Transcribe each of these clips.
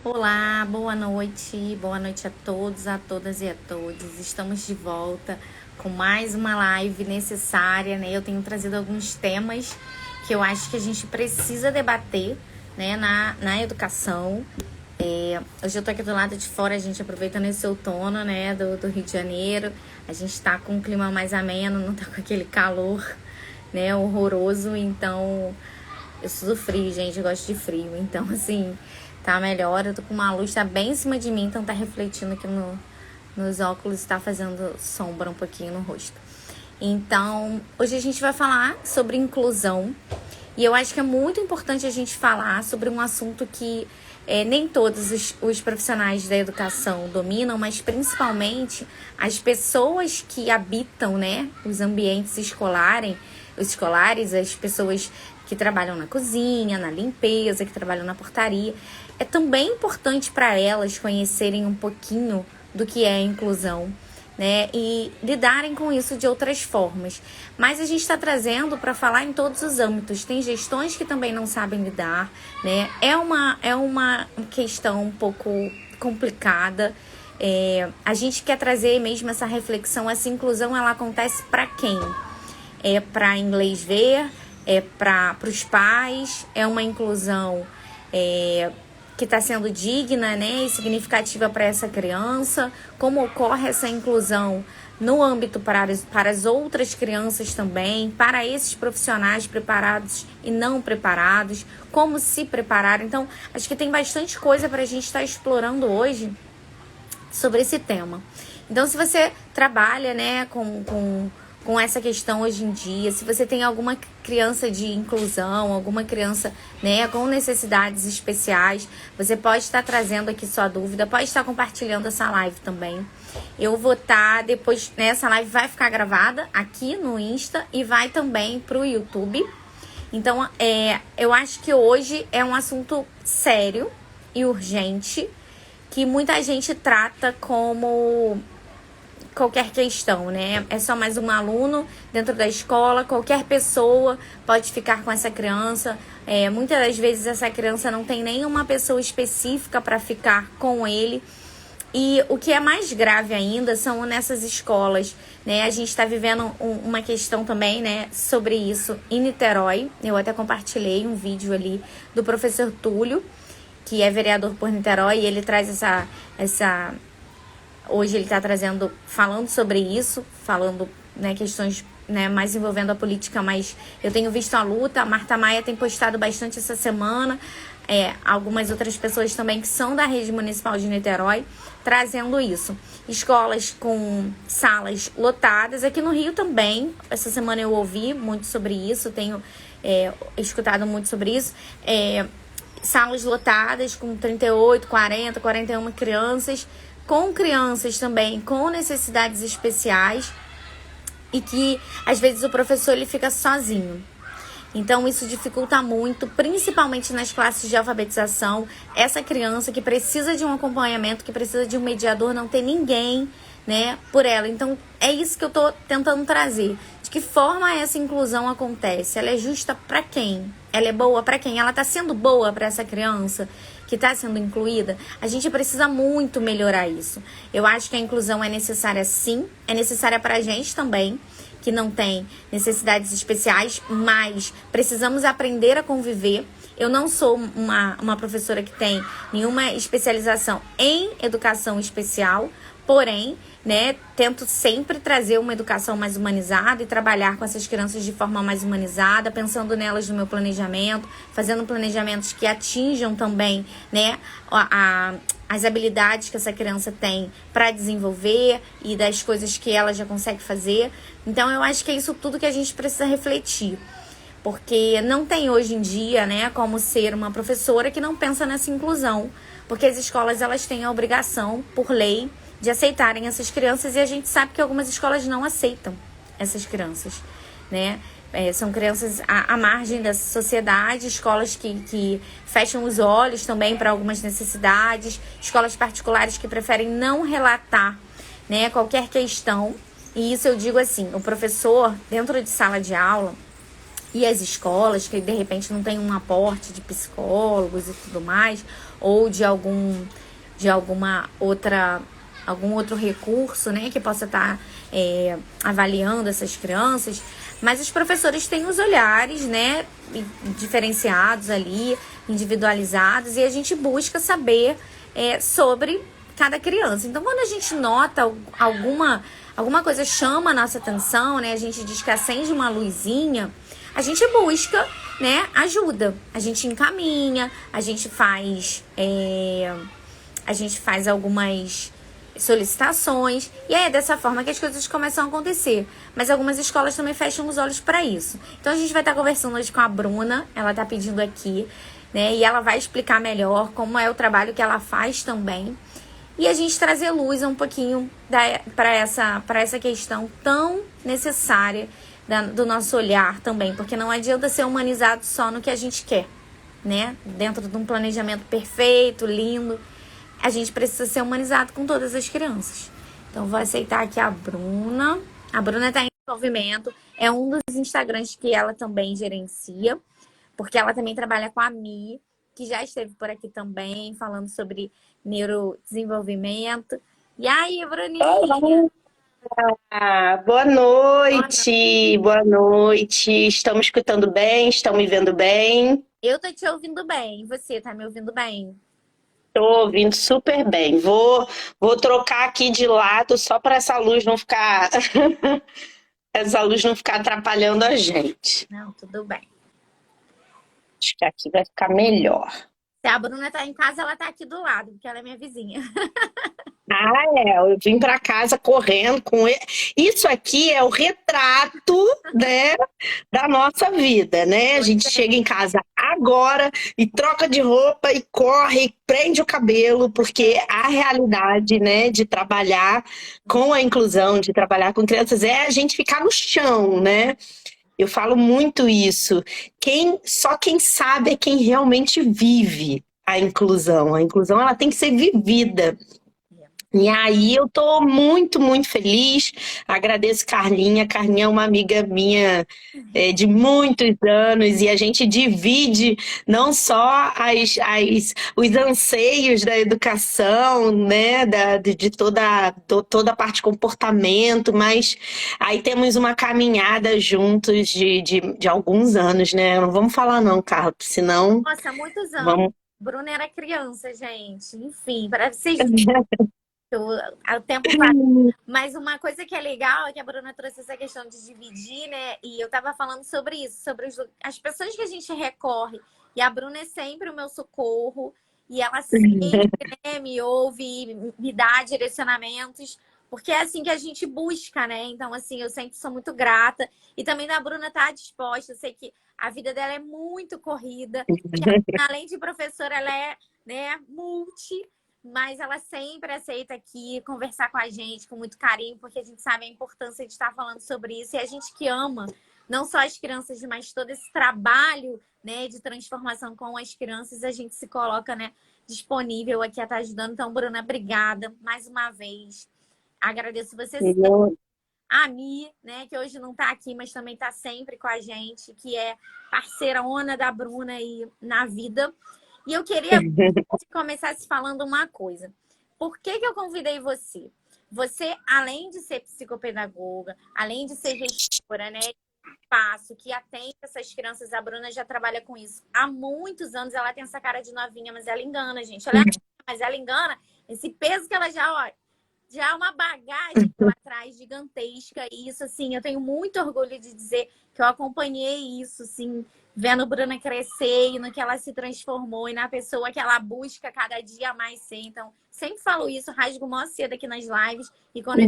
Olá, boa noite a todos, a todas e a todos. Estamos de volta com mais uma live necessária, né? Eu tenho trazido alguns temas que eu acho que a gente precisa debater, né, na educação. Hoje eu tô aqui do lado de fora, a gente aproveitando esse outono, né, do Rio de Janeiro. A gente tá com um clima mais ameno, não tá com aquele calor, né, horroroso. Então, eu sou do frio, gente, eu gosto de frio. Então, assim, tá melhor. Eu tô com uma luz, tá bem em cima de mim, então tá refletindo aqui nos óculos, tá fazendo sombra um pouquinho no rosto. Então, hoje a gente vai falar sobre inclusão. E eu acho que é muito importante a gente falar sobre um assunto que nem todos os profissionais da educação dominam, mas principalmente as pessoas que habitam, né, os ambientes escolares, as pessoas que trabalham na cozinha, na limpeza, que trabalham na portaria. É também importante para elas conhecerem um pouquinho do que é a inclusão, né, e lidarem com isso de outras formas. Mas a gente está trazendo para falar em todos os âmbitos. Tem gestões que também não sabem lidar, né? É uma questão um pouco complicada. A gente quer trazer mesmo essa reflexão. Essa inclusão, ela acontece para quem? É para inglês ver? É para os pais? É uma inclusão que está sendo digna, né, e significativa para essa criança? Como ocorre essa inclusão no âmbito para as outras crianças também, para esses profissionais preparados e não preparados, como se preparar? Então, acho que tem bastante coisa para a gente estar explorando hoje sobre esse tema. Então, se você trabalha, né, com essa questão hoje em dia, se você tem alguma criança de inclusão, alguma criança, né, com necessidades especiais, você pode estar trazendo aqui sua dúvida, pode estar compartilhando essa live também. Eu vou estar depois, né, essa live vai ficar gravada aqui no Insta e vai também pro YouTube. Então, eu acho que hoje é um assunto sério e urgente, que muita gente trata como qualquer questão, né? É só mais um aluno dentro da escola, qualquer pessoa pode ficar com essa criança. Muitas das vezes essa criança não tem nenhuma pessoa específica para ficar com ele. E o que é mais grave ainda são nessas escolas, né? A gente está vivendo uma questão também, né, sobre isso em Niterói. Eu até compartilhei um vídeo ali do professor Túlio, que é vereador por Niterói, e ele traz essa hoje ele está falando sobre isso, falando, né, questões, né, mais envolvendo a política, mas eu tenho visto a luta. A Marta Maia tem postado bastante essa semana, algumas outras pessoas também que são da rede municipal de Niterói, trazendo isso. Escolas com salas lotadas, aqui no Rio também, essa semana eu ouvi muito sobre isso, tenho escutado muito sobre isso, salas lotadas com 38, 40, 41 crianças, com crianças também com necessidades especiais, e que às vezes o professor ele fica sozinho. Então isso dificulta muito, principalmente nas classes de alfabetização, essa criança que precisa de um acompanhamento, que precisa de um mediador, não tem ninguém, né, por ela. Então é isso que eu tô tentando trazer. De que forma essa inclusão acontece? Ela é justa para quem? Ela é boa para quem? Ela tá sendo boa para essa criança que está sendo incluída? A gente precisa muito melhorar isso. Eu acho que a inclusão é necessária, sim, é necessária para a gente também, que não tem necessidades especiais, mas precisamos aprender a conviver. Eu não sou uma professora que tem nenhuma especialização em educação especial, porém, né, tento sempre trazer uma educação mais humanizada e trabalhar com essas crianças de forma mais humanizada, pensando nelas no meu planejamento, fazendo planejamentos que atinjam também, né, as habilidades que essa criança tem para desenvolver e das coisas que ela já consegue fazer. Então, eu acho que é isso tudo que a gente precisa refletir. Porque não tem hoje em dia, né, como ser uma professora que não pensa nessa inclusão. Porque as escolas, elas têm a obrigação, por lei, de aceitarem essas crianças, e a gente sabe que algumas escolas não aceitam essas crianças, né? São crianças à margem da sociedade, escolas que fecham os olhos também para algumas necessidades, escolas particulares que preferem não relatar, né, qualquer questão. E isso eu digo assim, o professor, dentro de sala de aula, e as escolas que de repente não tem um aporte de psicólogos e tudo mais, ou de alguma outra algum outro recurso, né, que possa estar avaliando essas crianças, mas os professores têm os olhares, né, diferenciados ali, individualizados, e a gente busca saber sobre cada criança. Então, quando a gente nota alguma coisa chama a nossa atenção, né, a gente diz que acende uma luzinha, a gente busca, né, ajuda, a gente encaminha, a gente faz algumas solicitações, e é dessa forma que as coisas começam a acontecer. Mas algumas escolas também fecham os olhos para isso. Então a gente vai estar conversando hoje com a Bruna, ela tá pedindo aqui, né? E ela vai explicar melhor como é o trabalho que ela faz também. E a gente trazer luz um pouquinho para essa questão tão necessária do nosso olhar também, porque não adianta ser humanizado só no que a gente quer, né? Dentro de um planejamento perfeito, lindo, a gente precisa ser humanizado com todas as crianças. Então, vou aceitar aqui a Bruna. A Bruna está em desenvolvimento. É um dos Instagrams que ela também gerencia, porque ela também trabalha com a Mi, que já esteve por aqui também, falando sobre neurodesenvolvimento. E aí, Bruninha? Boa noite, boa noite. Estão me escutando bem? Estão me vendo bem? Eu tô te ouvindo bem. Você tá me ouvindo bem? Estou ouvindo super bem. Vou trocar aqui de lado só para essa luz não ficar essa luz não ficar atrapalhando a gente. Não, tudo bem. Acho que aqui vai ficar melhor. Se a Bruna tá em casa, ela tá aqui do lado, porque ela é minha vizinha. Eu vim para casa correndo com ele. Isso aqui é o retrato, né, da nossa vida, né? A gente chega em casa agora e troca de roupa e corre, prende o cabelo, porque a realidade, né, de trabalhar com a inclusão, de trabalhar com crianças é a gente ficar no chão, né? Eu falo muito isso. Só quem sabe é quem realmente vive a inclusão. A inclusão ela tem que ser vivida. E aí eu tô muito, muito feliz. Agradeço Carlinha. Carlinha é uma amiga minha de muitos anos e a gente divide não só os anseios da educação, né, de toda a parte de comportamento, mas aí temos uma caminhada juntos de alguns anos, né? Não vamos falar não, Carla, senão Nossa, há muitos anos. vamos... Bruna era criança, gente. Enfim, para vocês o tempo passa. Mas uma coisa que é legal é que a Bruna trouxe essa questão de dividir, né? E eu tava falando sobre isso, sobre as pessoas que a gente recorre. E a Bruna é sempre o meu socorro. E ela sempre, né, me ouve, me dá direcionamentos. Porque é assim que a gente busca, né? Então, assim, eu sempre sou muito grata. E também a Bruna tá disposta. Eu sei que a vida dela é muito corrida. E além de professora, ela é, né, multi. Mas ela sempre aceita aqui conversar com a gente com muito carinho, porque a gente sabe a importância de estar falando sobre isso. E a gente que ama não só as crianças, mas todo esse trabalho, né, de transformação com as crianças, a gente se coloca, né, disponível aqui a estar ajudando. Então, Bruna, obrigada mais uma vez. Agradeço você sempre. A Mi, né, que hoje não está aqui, mas também está sempre com a gente, que é parceira ona da Bruna aí na vida. E eu queria que você começasse falando uma coisa. Por que eu convidei você? Você, além de ser psicopedagoga, além de ser gestora, né, espaço que atende essas crianças, a Bruna já trabalha com isso há muitos anos. Ela tem essa cara de novinha, mas ela engana, gente. Ela mas ela engana esse peso que ela já é uma bagagem lá atrás gigantesca. E isso, assim, eu tenho muito orgulho de dizer que eu acompanhei isso, assim, vendo a Bruna crescer e no que ela se transformou e na pessoa que ela busca cada dia mais ser. Então, sempre falo isso, rasgo mó cedo aqui nas lives. E quando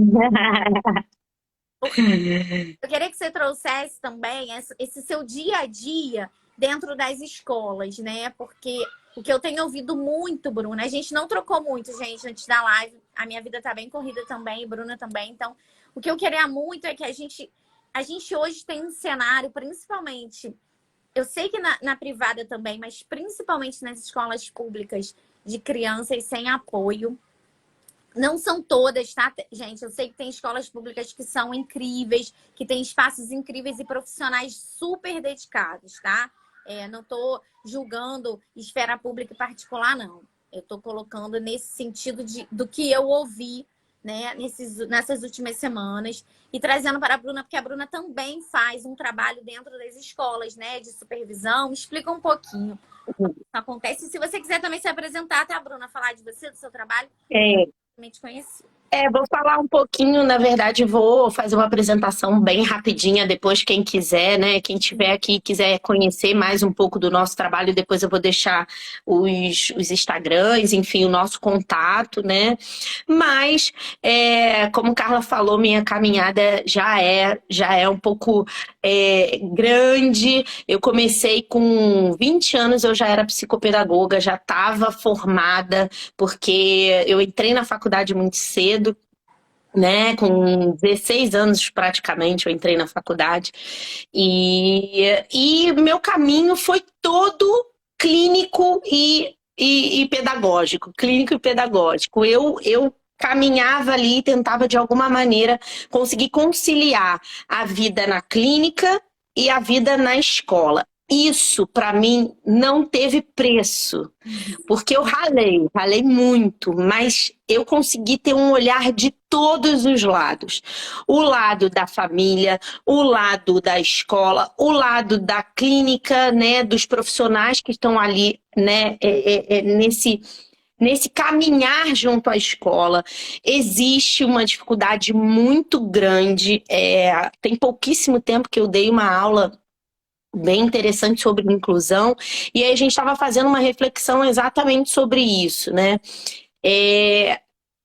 eu queria que você trouxesse também esse seu dia a dia dentro das escolas, né? Porque o que eu tenho ouvido muito, Bruna, a gente não trocou muito, gente, antes da live. A minha vida tá bem corrida também, Bruna também. Então, o que eu queria muito é que a gente hoje tem um cenário, principalmente, eu sei que na privada também, mas principalmente nas escolas públicas de crianças sem apoio. Não são todas, tá, gente? Eu sei que tem escolas públicas que são incríveis, que têm espaços incríveis e profissionais super dedicados, tá? Não tô julgando esfera pública e particular, não. Eu tô colocando nesse sentido do que eu ouvi, né, nessas últimas semanas, e trazendo para a Bruna, porque a Bruna também faz um trabalho dentro das escolas, né, de supervisão. Me explica um pouquinho como isso acontece. E se você quiser também se apresentar, tá, Bruna, falar de você, do seu trabalho, É, eu te conheci. Vou falar um pouquinho, na verdade, vou fazer uma apresentação bem rapidinha, depois quem quiser, né, quem tiver aqui e quiser conhecer mais um pouco do nosso trabalho, depois eu vou deixar os Instagrams, enfim, o nosso contato, né, mas, como Carla falou, minha caminhada já é um pouco grande. Eu comecei com 20 anos, eu já era psicopedagoga, já estava formada, porque eu entrei na faculdade muito cedo, né? Com 16 anos praticamente eu entrei na faculdade e meu caminho foi todo clínico e pedagógico, clínico e pedagógico. Eu caminhava ali e tentava de alguma maneira conseguir conciliar a vida na clínica e a vida na escola. Isso, para mim, não teve preço. Porque eu ralei muito, mas eu consegui ter um olhar de todos os lados. O lado da família, o lado da escola, o lado da clínica, né, dos profissionais que estão ali, né, nesse caminhar junto à escola. Existe uma dificuldade muito grande. Tem pouquíssimo tempo que eu dei uma aula bem interessante sobre inclusão, e aí a gente estava fazendo uma reflexão exatamente sobre isso, né?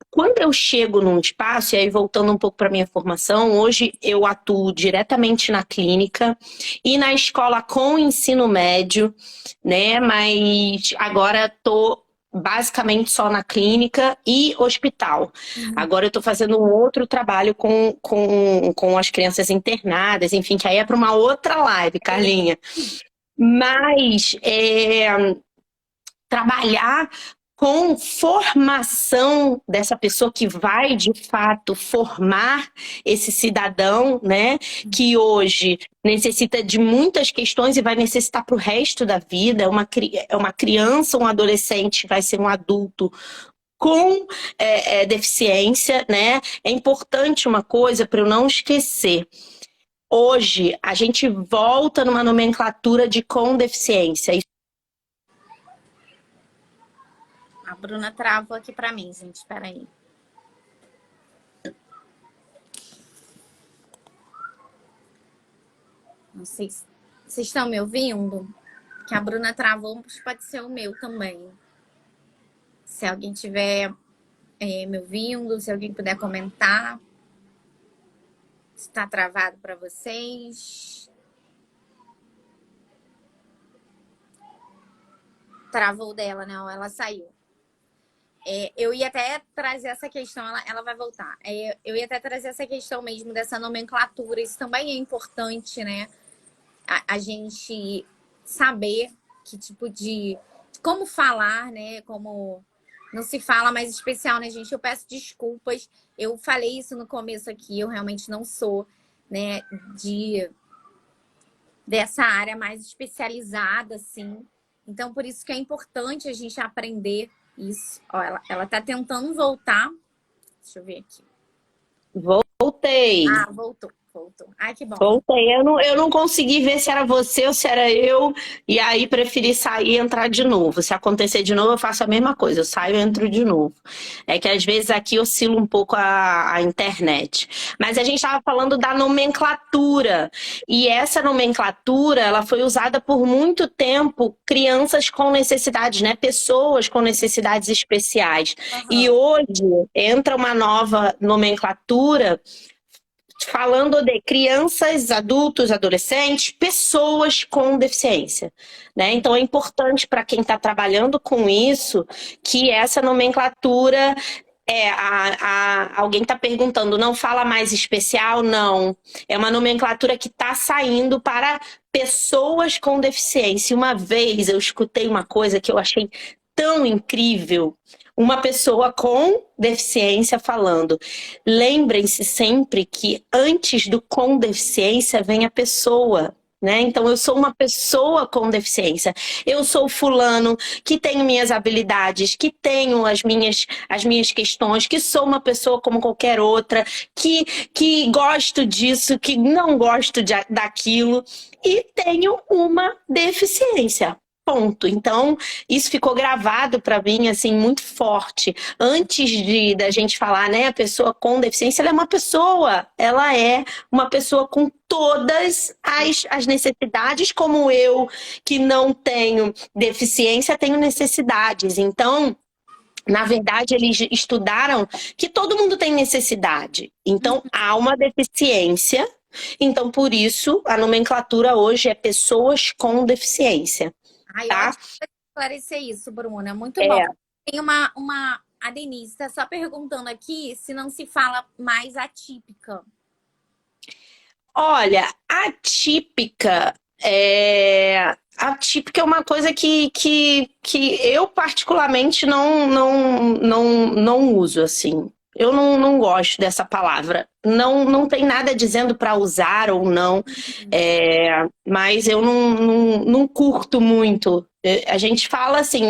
Quando eu chego num espaço, e aí voltando um pouco para minha formação, hoje eu atuo diretamente na clínica e na escola com ensino médio, né? Mas agora estou basicamente só na clínica e hospital. Agora eu estou fazendo um outro trabalho com as crianças internadas, enfim, que aí é para uma outra live, Carlinha. Mas trabalhar com formação dessa pessoa que vai, de fato, formar esse cidadão, né? Que hoje necessita de muitas questões e vai necessitar para o resto da vida. É uma criança, um adolescente, vai ser um adulto com deficiência, né? É importante uma coisa para eu não esquecer. Hoje, a gente volta numa nomenclatura de com deficiência. A Bruna travou aqui para mim, gente. Espera aí. Não sei se vocês estão me ouvindo. Que a Bruna travou, pode ser o meu também. Se alguém tiver me ouvindo, se alguém puder comentar. Se está travado para vocês. Travou dela, não? Ela saiu. Eu ia até trazer essa questão, ela vai voltar. Eu ia até trazer essa questão mesmo dessa nomenclatura. Isso também é importante, né? A gente saber que tipo de como falar, né? Como não se fala mais especial, né, gente? Eu peço desculpas. Eu falei isso no começo aqui. Eu realmente não sou, né, dessa área mais especializada, assim. Então, por isso que é importante a gente aprender isso. Ó, ela tá tentando voltar. Deixa eu ver aqui. Voltei. Ah, voltou. Ai, que bom. Voltei. Eu não consegui ver se era você ou se era eu, e aí preferi sair e entrar de novo. Se acontecer de novo, eu faço a mesma coisa, eu saio e entro de novo. É que às vezes aqui oscila um pouco a internet. Mas a gente estava falando da nomenclatura, e essa nomenclatura, ela foi usada por muito tempo, crianças com necessidades, né? Pessoas com necessidades especiais. E hoje entra uma nova nomenclatura falando de crianças, adultos, adolescentes, pessoas com deficiência, né? Então é importante para quem está trabalhando com isso que essa nomenclatura alguém está perguntando, não fala mais especial? Não. É uma nomenclatura que está saindo para pessoas com deficiência. Uma vez eu escutei uma coisa que eu achei tão incrível. Uma pessoa com deficiência falando. Lembrem-se sempre que antes do com deficiência vem a pessoa. né? Então, eu sou uma pessoa com deficiência. Eu sou fulano que tenho minhas habilidades, que tenho as minhas questões, que sou uma pessoa como qualquer outra, que gosto disso, que não gosto daquilo e tenho uma deficiência. Ponto. Então, isso ficou gravado para mim, assim, muito forte. Antes da gente falar, né, a pessoa com deficiência, ela é uma pessoa com todas as necessidades, como eu, que não tenho deficiência, tenho necessidades. Então, na verdade, eles estudaram que todo mundo tem necessidade. Então, há uma deficiência. Então, por isso, a nomenclatura hoje é pessoas com deficiência. Ai, Tá? ótimo esclarecer isso, Bruna. Muito bom. É. Tem a Denise está só perguntando aqui se não se fala mais atípica. Olha, atípica é uma coisa que eu particularmente não uso, assim. Eu não gosto dessa palavra. Não tem nada dizendo para usar ou não, mas eu não curto muito. A gente fala assim,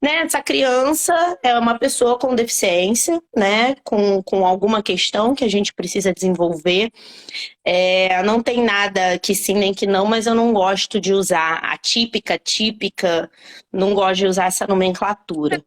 né, essa criança é uma pessoa com deficiência, né, com alguma questão que a gente precisa desenvolver. Não tem nada que sim nem que não, mas eu não gosto de usar atípica, típica, não gosto de usar essa nomenclatura.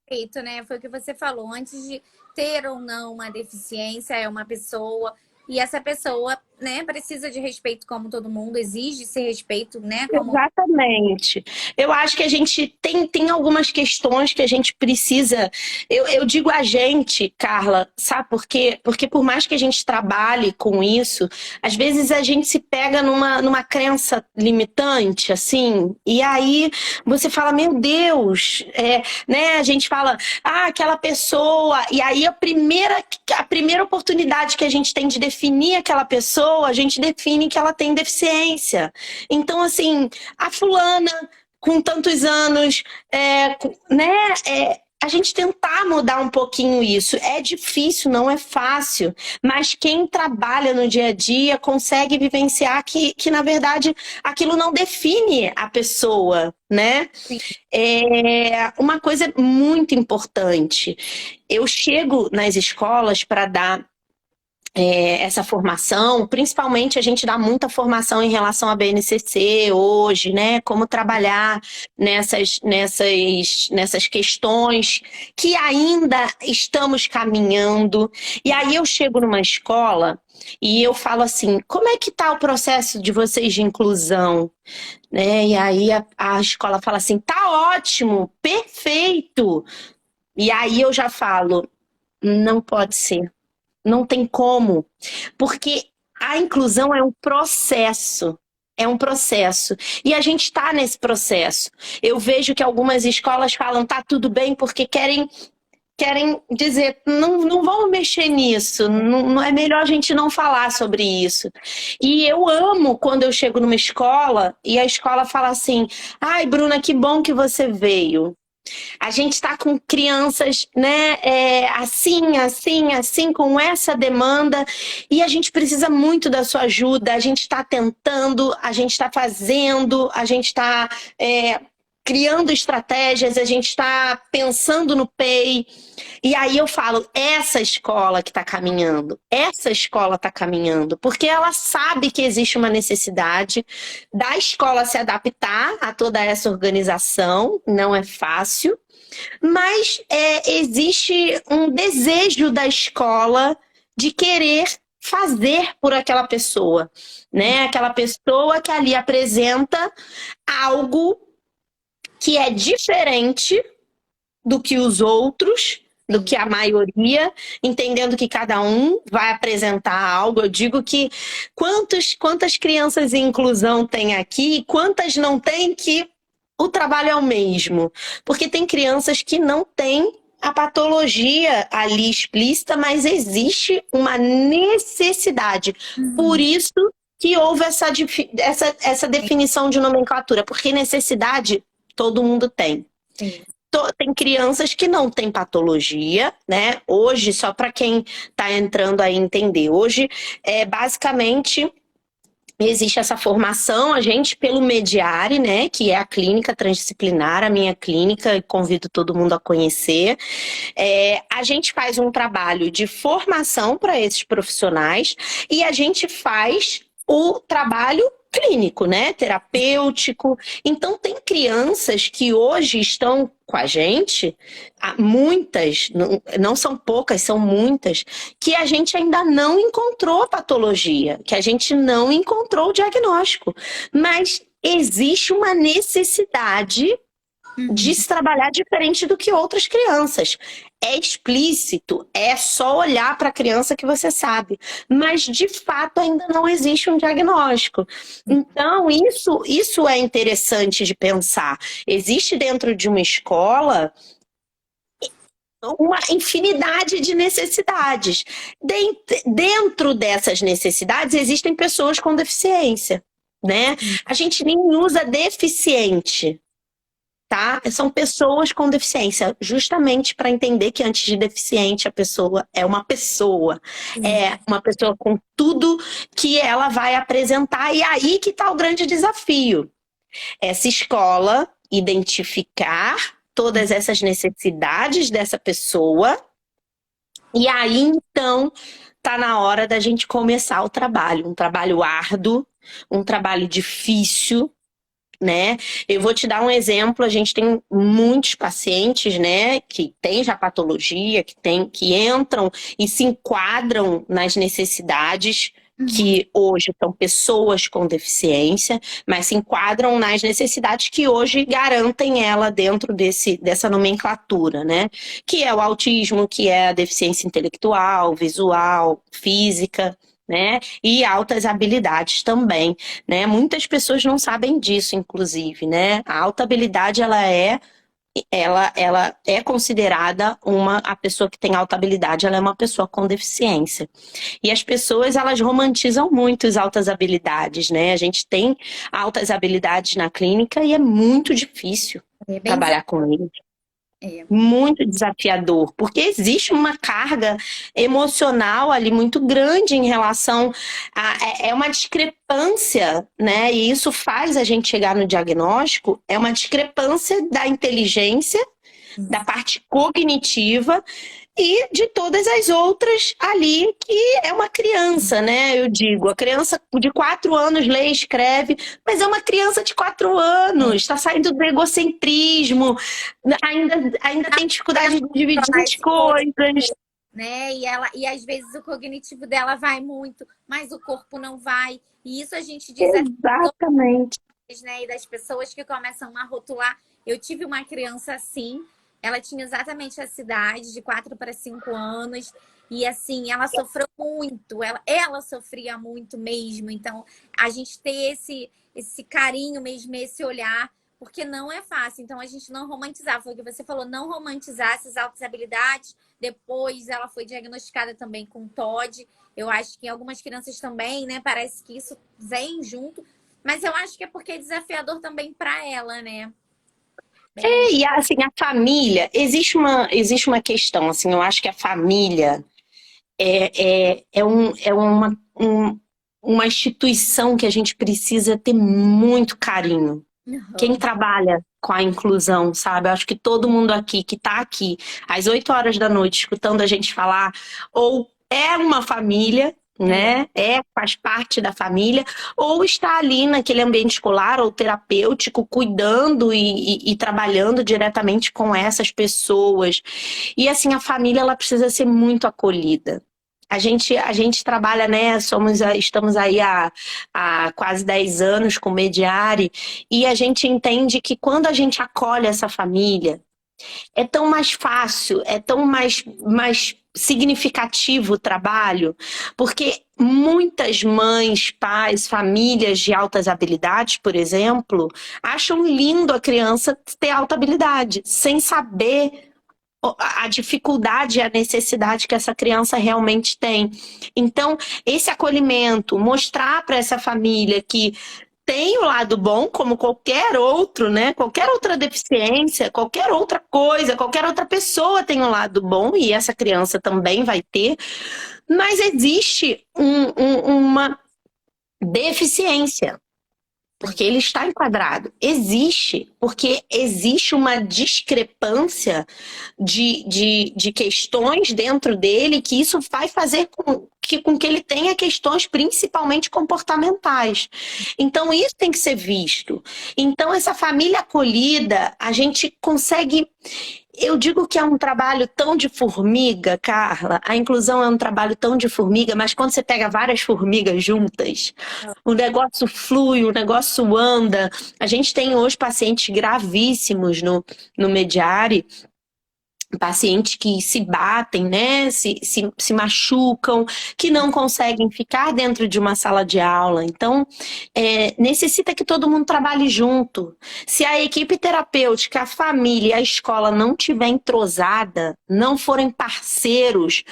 Perfeito, né? Foi o que você falou. Antes de ter ou não uma deficiência, é uma pessoa. E essa pessoa, né, precisa de respeito como todo mundo, exige esse respeito, né? Exatamente. Eu acho que a gente tem algumas questões que a gente precisa... Eu digo a gente, Carla, sabe por quê? Porque por mais que a gente trabalhe com isso, às vezes a gente se pega numa crença limitante, assim, e aí você fala, meu Deus, né? A gente fala, aquela pessoa, e aí a primeira oportunidade que a gente tem de definir aquela pessoa, a gente define que ela tem deficiência. Então, assim, a fulana com tantos anos, né? A gente tentar mudar um pouquinho isso. É difícil, não é fácil, mas quem trabalha no dia a dia consegue vivenciar que na verdade, aquilo não define a pessoa, né? Sim. Uma coisa muito importante. Eu chego nas escolas para dar essa formação, principalmente a gente dá muita formação em relação à BNCC hoje, né? Como trabalhar nessas questões que ainda estamos caminhando. E aí eu chego numa escola e eu falo assim, como é que tá o processo de vocês de inclusão? Né? E aí a escola fala assim, tá ótimo, perfeito. E aí eu já falo, não pode ser. Não tem como, porque a inclusão é um processo. É um processo. E a gente está nesse processo. Eu vejo que algumas escolas falam, tá tudo bem, porque querem dizer, não vamos mexer nisso, não é melhor a gente não falar sobre isso. E eu amo quando eu chego numa escola e a escola fala assim, ai, Bruna, que bom que você veio. A gente está com crianças, né, assim, com essa demanda, e a gente precisa muito da sua ajuda. A gente está tentando, a gente está fazendo, a gente está criando estratégias, a gente está pensando no PEI. E aí eu falo, essa escola que está caminhando, porque ela sabe que existe uma necessidade da escola se adaptar a toda essa organização, não é fácil, mas existe um desejo da escola de querer fazer por aquela pessoa, né? Aquela pessoa que ali apresenta algo que é diferente do que os outros, do que a maioria, entendendo que cada um vai apresentar algo. Eu digo que quantas crianças em inclusão tem aqui, quantas não tem, que o trabalho é o mesmo. Porque tem crianças que não têm a patologia ali explícita, mas existe uma necessidade. Por isso que houve essa definição de nomenclatura, porque necessidade todo mundo tem. Sim. Tem crianças que não têm patologia, né? Hoje, só para quem está entrando aí entender, hoje basicamente existe essa formação, a gente, pelo Mediare, né, que é a clínica transdisciplinar, a minha clínica, convido todo mundo a conhecer. A gente faz um trabalho de formação para esses profissionais e a gente faz o trabalho clínico, né, terapêutico. Então, tem crianças que hoje estão com a gente, muitas, não são poucas, são muitas, que a gente ainda não encontrou a patologia, que a gente não encontrou o diagnóstico. Mas existe uma necessidade de se trabalhar diferente do que outras crianças. É explícito, é só olhar para a criança que você sabe. Mas, de fato, ainda não existe um diagnóstico. Então, isso é interessante de pensar. Existe dentro de uma escola uma infinidade de necessidades. Dentro dessas necessidades, existem pessoas com deficiência, né? A gente nem usa deficiente. Tá? São pessoas com deficiência, justamente para entender que antes de deficiente a pessoa é uma pessoa com tudo que ela vai apresentar, e aí que está o grande desafio. Essa escola identificar todas essas necessidades dessa pessoa, e aí então tá na hora da gente começar o trabalho, um trabalho árduo, um trabalho difícil, né? Eu vou te dar um exemplo, a gente tem muitos pacientes, né, que têm já patologia, que entram e se enquadram nas necessidades, que hoje são pessoas com deficiência, mas se enquadram nas necessidades que hoje garantem ela dentro dessa nomenclatura, né? Que é o autismo, que é a deficiência intelectual, visual, física, né? E altas habilidades também, né? Muitas pessoas não sabem disso, inclusive, né? A alta habilidade, ela é considerada a pessoa que tem alta habilidade, ela é uma pessoa com deficiência. E as pessoas, elas romantizam muito as altas habilidades, né? A gente tem altas habilidades na clínica e é muito difícil trabalhar com eles. Muito desafiador, porque existe uma carga emocional ali muito grande em relação é uma discrepância, né? E isso faz a gente chegar no diagnóstico, é uma discrepância da inteligência, da parte cognitiva e de todas as outras ali, que é uma criança, né? Eu digo, a criança de 4 anos lê e escreve, mas é uma criança de 4 anos, está saindo do egocentrismo, ainda tem dificuldade de dividir as coisas. Né? E às vezes o cognitivo dela vai muito, mas o corpo não vai. E isso a gente diz exatamente, né? E das pessoas que começam a rotular. Eu tive uma criança assim. Ela tinha exatamente essa idade, de 4 para 5 anos. E assim, ela sofreu muito. Ela sofria muito mesmo. Então, a gente ter esse carinho mesmo, esse olhar, porque não é fácil. Então, a gente não romantizar. Foi o que você falou, não romantizar essas altas habilidades. Depois, ela foi diagnosticada também com TOD. Eu acho que em algumas crianças também, né? Parece que isso vem junto. Mas eu acho que é porque é desafiador também para ela, né? E assim, a família, existe uma questão, assim, eu acho que a família uma instituição que a gente precisa ter muito carinho. Quem trabalha com a inclusão, sabe? Eu acho que todo mundo aqui, que tá aqui, às 8 horas da noite, escutando a gente falar, ou é uma família, né? Faz parte da família, ou está ali naquele ambiente escolar ou terapêutico, cuidando e trabalhando diretamente com essas pessoas. E assim, a família, ela precisa ser muito acolhida. A gente trabalha, né? Estamos aí há quase 10 anos com o Mediare, e a gente entende que quando a gente acolhe essa família, é tão mais fácil, é tão mais significativo o trabalho, porque muitas mães, pais, famílias de altas habilidades, por exemplo, acham lindo a criança ter alta habilidade, sem saber a dificuldade e a necessidade que essa criança realmente tem. Então, esse acolhimento, mostrar para essa família que tem o lado bom, como qualquer outro, né? Qualquer outra deficiência, qualquer outra coisa, qualquer outra pessoa tem um lado bom, e essa criança também vai ter. Mas existe deficiência. Porque ele está enquadrado. Existe, porque existe uma discrepância de questões dentro dele que isso vai fazer com que ele tenha questões principalmente comportamentais. Então, isso tem que ser visto. Então, essa família acolhida, a gente consegue... Eu digo que é um trabalho tão de formiga, Carla. A inclusão é um trabalho tão de formiga, mas quando você pega várias formigas juntas, o negócio flui, o negócio anda. A gente tem hoje pacientes gravíssimos no Mediare, pacientes que se batem, né? Se machucam, que não conseguem ficar dentro de uma sala de aula. Então, necessita que todo mundo trabalhe junto. Se a equipe terapêutica, a família e a escola não tiver entrosada, não forem parceiros,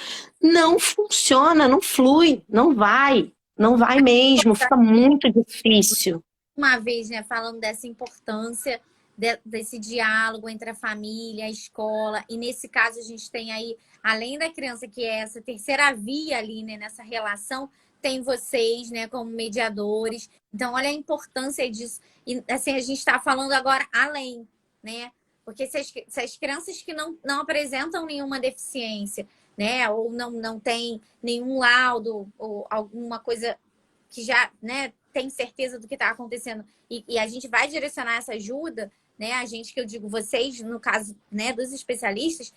não funciona, não flui, não vai. Não vai mesmo, fica muito difícil. Uma vez, né, falando dessa importância desse diálogo entre a família, a escola, e nesse caso a gente tem aí, além da criança que é essa terceira via ali, né, nessa relação, tem vocês, né, como mediadores. Então, olha a importância disso. E assim, a gente está falando agora além, né? Porque se as crianças que não apresentam nenhuma deficiência, né, ou não tem nenhum laudo, ou alguma coisa que já, né, tem certeza do que está acontecendo, e a gente vai direcionar essa ajuda, né? A gente, que eu digo, vocês, no caso, né, dos especialistas,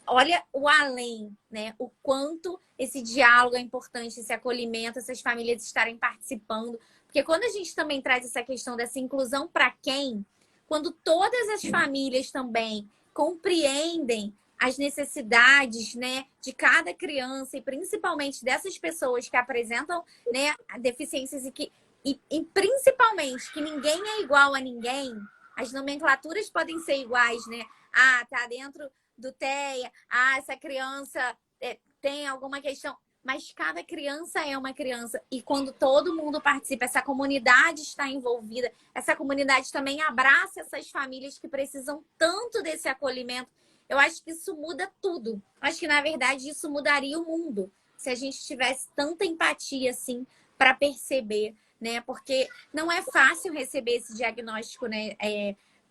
olha o além, né? O quanto esse diálogo é importante, esse acolhimento, essas famílias estarem participando. Porque quando a gente também traz essa questão dessa inclusão para quem, quando todas as famílias também compreendem as necessidades, né, de cada criança, e principalmente dessas pessoas que apresentam, né, deficiências e principalmente que ninguém é igual a ninguém. As nomenclaturas podem ser iguais, né? Ah, tá dentro do TEA. Ah, essa criança tem alguma questão. Mas cada criança é uma criança. E quando todo mundo participa, essa comunidade está envolvida, essa comunidade também abraça essas famílias que precisam tanto desse acolhimento. Eu acho que isso muda tudo. Acho que, na verdade, isso mudaria o mundo. Se a gente tivesse tanta empatia, assim, para perceber, né? Porque não é fácil receber esse diagnóstico, né?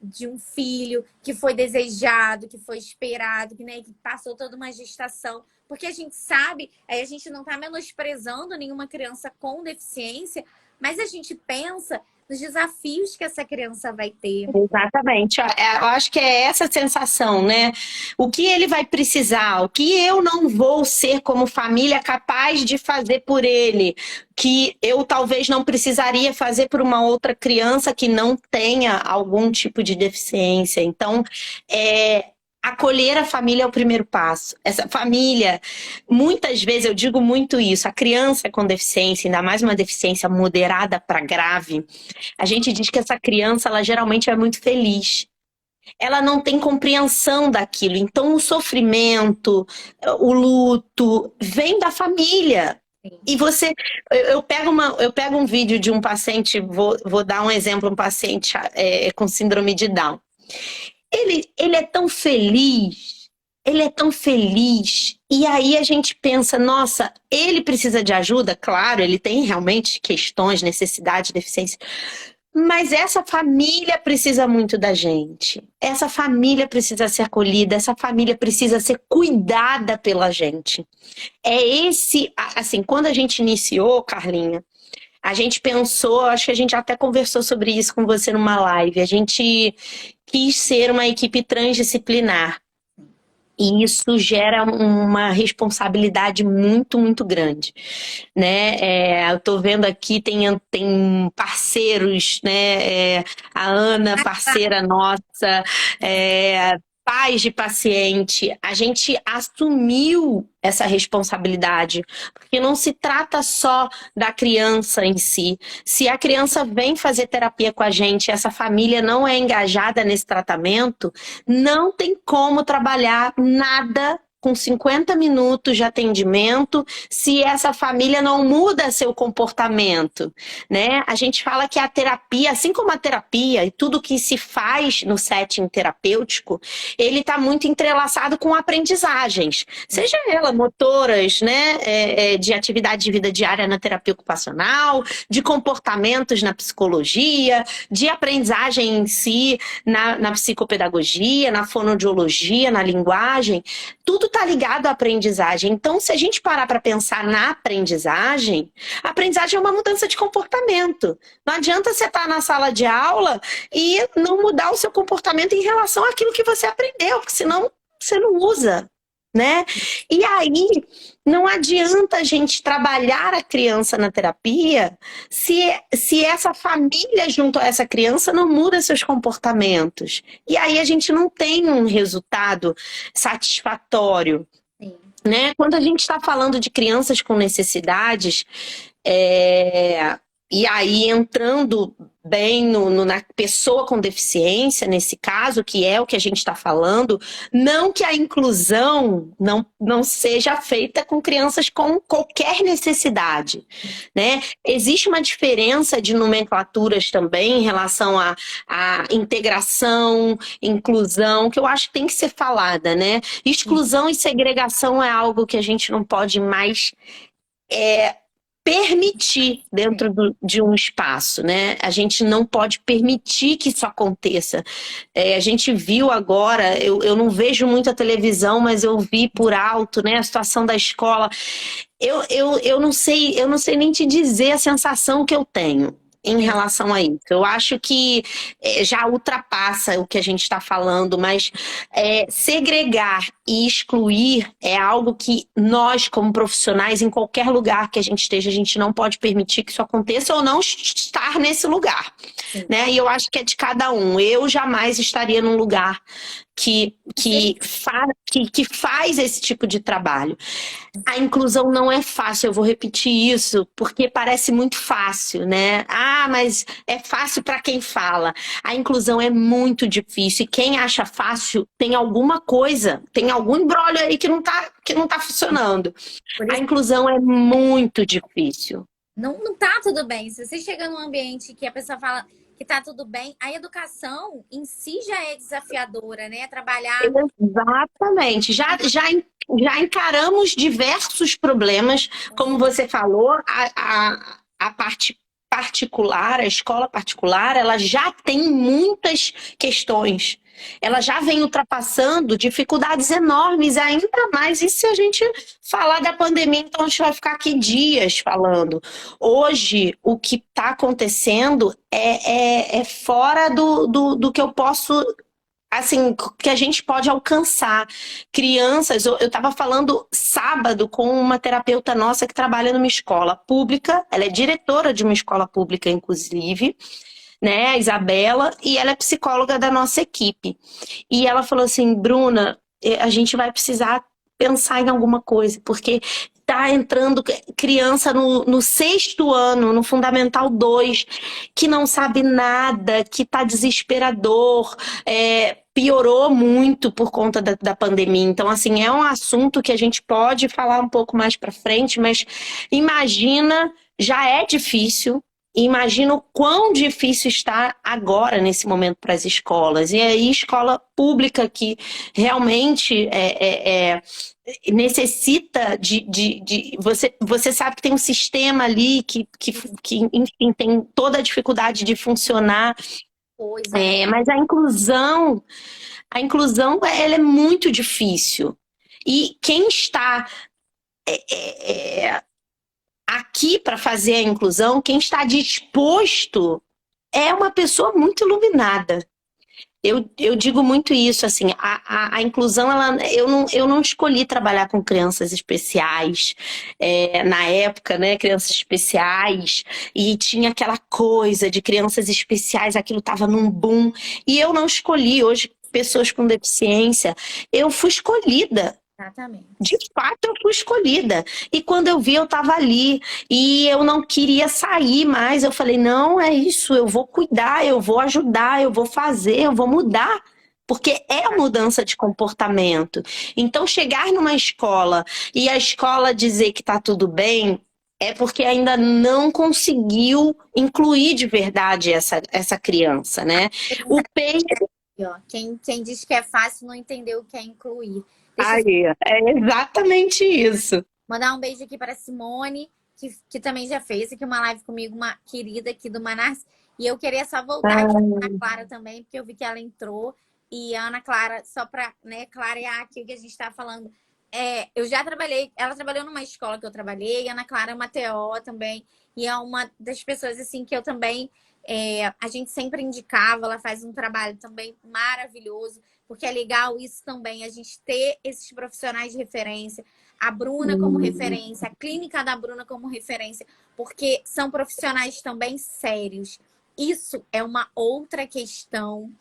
De um filho que foi desejado, que foi esperado, né? Que passou toda uma gestação. Porque a gente sabe, a gente não está menosprezando nenhuma criança com deficiência, mas a gente pensa nos desafios que essa criança vai ter. Exatamente. Eu acho que é essa sensação, né? O que ele vai precisar, o que eu não vou ser como família capaz de fazer por ele, que eu talvez não precisaria fazer por uma outra criança que não tenha algum tipo de deficiência. Então, acolher a família é o primeiro passo. Essa família, muitas vezes, eu digo muito isso, a criança com deficiência, ainda mais uma deficiência moderada para grave, a gente diz que essa criança, ela geralmente é muito feliz. Ela não tem compreensão daquilo. Então, o sofrimento, o luto, vem da família. E você... Eu pego um vídeo de um paciente, vou dar um exemplo, um paciente com síndrome de Down. Ele é tão feliz, e aí a gente pensa, nossa, ele precisa de ajuda, claro, ele tem realmente questões, necessidades, deficiências, mas essa família precisa muito da gente, essa família precisa ser acolhida, essa família precisa ser cuidada pela gente. Assim, quando a gente iniciou, Carlinha, a gente pensou, acho que a gente até conversou sobre isso com você numa live, a gente quis ser uma equipe transdisciplinar. E isso gera uma responsabilidade muito, muito grande, né? Eu tô vendo aqui, tem parceiros, né? A Ana, parceira nossa, pais de paciente, a gente assumiu essa responsabilidade, porque não se trata só da criança em si. Se a criança vem fazer terapia com a gente, essa família não é engajada nesse tratamento, não tem como trabalhar nada com 50 minutos de atendimento se essa família não muda seu comportamento, né? A gente fala que a terapia, assim como a terapia e tudo que se faz no setting terapêutico, ele está muito entrelaçado com aprendizagens, seja ela motoras, né, de atividade de vida diária na terapia ocupacional, de comportamentos na psicologia, de aprendizagem em si na psicopedagogia, na fonoaudiologia, na linguagem, tudo está ligado à aprendizagem. Então, se a gente parar para pensar na aprendizagem, a aprendizagem é uma mudança de comportamento. Não adianta você estar na sala de aula e não mudar o seu comportamento em relação àquilo que você aprendeu, porque senão você não usa, né? E aí, não adianta a gente trabalhar a criança na terapia se essa família junto a essa criança não muda seus comportamentos. E aí a gente não tem um resultado satisfatório. Sim. Né? Quando a gente está falando de crianças com necessidades, e aí entrando bem na pessoa com deficiência, nesse caso, que é o que a gente está falando, não que a inclusão não seja feita com crianças com qualquer necessidade, né? Existe uma diferença de nomenclaturas também em relação à integração, inclusão, que eu acho que tem que ser falada, né? Exclusão e segregação é algo que a gente não pode mais permitir dentro de um espaço, né? A gente não pode permitir que isso aconteça. A gente viu agora, eu não vejo muito a televisão, mas eu vi por alto, né, a situação da escola. Eu não sei nem te dizer a sensação que eu tenho em relação a isso. Eu acho que já ultrapassa o que a gente está falando, mas segregar e excluir é algo que nós, como profissionais, em qualquer lugar que a gente esteja, a gente não pode permitir que isso aconteça ou não estar nesse lugar, né? E eu acho que é de cada um. Eu jamais estaria num lugar que faz esse tipo de trabalho. A inclusão não é fácil, eu vou repetir isso, porque parece muito fácil, né? Ah, mas é fácil para quem fala. A inclusão é muito difícil, e quem acha fácil tem alguma coisa, tem algum imbróglio aí que não tá funcionando. A inclusão é muito difícil. Não tá tudo bem. Se você chega num ambiente que a pessoa fala que tá tudo bem, a educação em si já é desafiadora, né? Trabalhar... Exatamente. Já encaramos diversos problemas, como você falou, a parte particular, a escola particular, ela já tem muitas questões. Ela já vem ultrapassando dificuldades enormes, ainda mais. E se a gente falar da pandemia, então a gente vai ficar aqui dias falando. Hoje, o que está acontecendo é fora do que eu posso... assim, que a gente pode alcançar. Crianças, eu estava falando sábado com uma terapeuta nossa que trabalha numa escola pública, ela é diretora de uma escola pública, inclusive, né, a Isabela, e ela é psicóloga da nossa equipe. E ela falou assim, Bruna, a gente vai precisar pensar em alguma coisa, porque tá entrando criança no 6º ano, no Fundamental 2, que não sabe nada, que tá desesperador, piorou muito por conta da pandemia. Então, assim, é um assunto que a gente pode falar um pouco mais para frente, mas imagina, já é difícil, imagina o quão difícil está agora, nesse momento, para as escolas. E aí, escola pública que realmente necessita você sabe que tem um sistema ali que enfim, tem toda a dificuldade de funcionar. Mas a inclusão ela é muito difícil. E quem está aqui para fazer a inclusão, quem está disposto é uma pessoa muito iluminada. Eu digo muito isso, assim, a inclusão, eu não escolhi trabalhar com crianças especiais, na época, né, crianças especiais, e tinha aquela coisa de crianças especiais, aquilo estava num boom, e eu não escolhi. Hoje, pessoas com deficiência, eu fui escolhida. Exatamente. De fato, eu fui escolhida. E quando eu vi, eu estava ali. E eu não queria sair mais. Eu falei, não, é isso. Eu vou cuidar, eu vou ajudar, eu vou fazer, eu vou mudar. porque é a mudança de comportamento. Então, chegar numa escola e a escola dizer que está tudo bem é porque ainda não conseguiu incluir de verdade essa criança, né? O PEI. Ó, quem diz que é fácil não entendeu o que é incluir. Deixa eu Aí, é exatamente isso. mandar um beijo aqui para Simone, que também já fez aqui uma live comigo, uma querida aqui do Manaus. E eu queria só voltar aqui para a Ana Clara também, porque eu vi que ela entrou. E a Ana Clara, só para, né, clarear aqui o que a gente está falando. Eu já trabalhei, ela trabalhou numa escola que eu trabalhei, a Ana Clara é uma TO também. E é uma das pessoas assim que eu também, a gente sempre indicava, ela faz um trabalho também maravilhoso, porque é legal isso também, a gente ter esses profissionais de referência, a Bruna como referência, a clínica da Bruna como referência, porque são profissionais também sérios. Isso é uma outra questão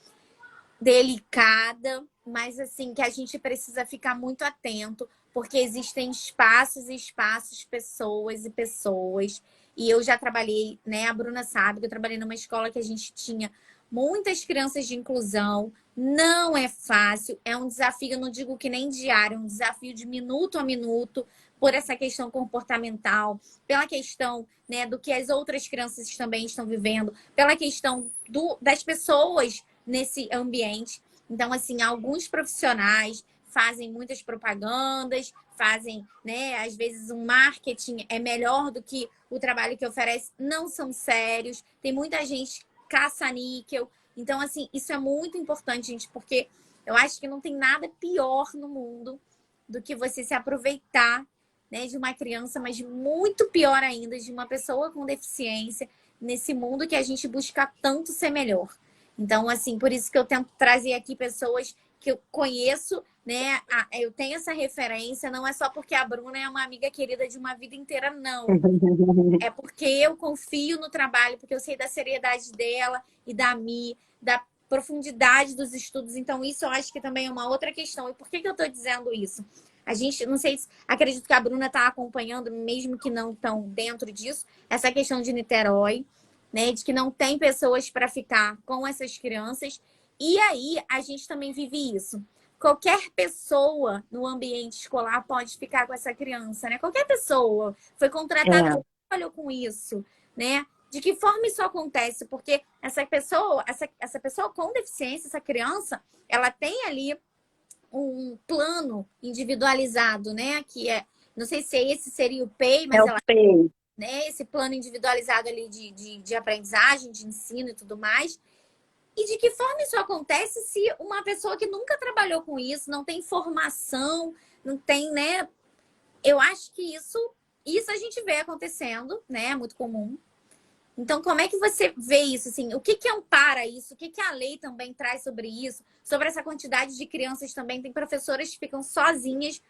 delicada, mas assim, que a gente precisa ficar muito atento, porque existem espaços e espaços, pessoas e pessoas. E eu já trabalhei, né? A Bruna sabe que eu trabalhei numa escola que a gente tinha muitas crianças de inclusão. Não é fácil, é um desafio, eu não digo que nem diário, é um desafio de minuto a minuto, por essa questão comportamental, pela questão, né, do que as outras crianças também estão vivendo, pela questão das pessoas nesse ambiente. Então, assim, alguns profissionais fazem muitas propagandas, fazem, né, às vezes um marketing é melhor do que o trabalho que oferece, não são sérios, tem muita gente caça-níquel. Então, assim, isso é muito importante, gente, porque eu acho que não tem nada pior no mundo do que você se aproveitar, né, de uma criança, mas muito pior ainda, de uma pessoa com deficiência, nesse mundo que a gente busca tanto ser melhor. Então, assim, por isso que eu tento trazer aqui pessoas que eu conheço, né? Eu tenho essa referência, não é só porque a Bruna é uma amiga querida de uma vida inteira, não. É porque eu confio no trabalho, porque eu sei da seriedade dela e da Mi, da profundidade dos estudos. Então, isso eu acho que também é uma outra questão. E por que eu estou dizendo isso? A gente, não sei, acredito que a Bruna está acompanhando, mesmo que não estão dentro disso, essa questão de Niterói, né? De que não tem pessoas para ficar com essas crianças. E aí, a gente também vive isso. Qualquer pessoa no ambiente escolar pode ficar com essa criança, né? Qualquer pessoa foi contratada, trabalhou com isso, né? De que forma isso acontece? Porque essa pessoa com deficiência, essa criança, ela tem ali um plano individualizado, né? Que é, não sei se esse seria o PEI, mas ela PEI. Né, esse plano individualizado ali de aprendizagem, de ensino e tudo mais. E de que forma isso acontece se uma pessoa que nunca trabalhou com isso, não tem formação, não tem, né? Eu acho que isso a gente vê acontecendo, né? É muito comum. Então, como é que você vê isso? Assim, o que ampara isso? O que a lei também traz sobre isso? Sobre essa quantidade de crianças também. Tem professoras que ficam sozinhas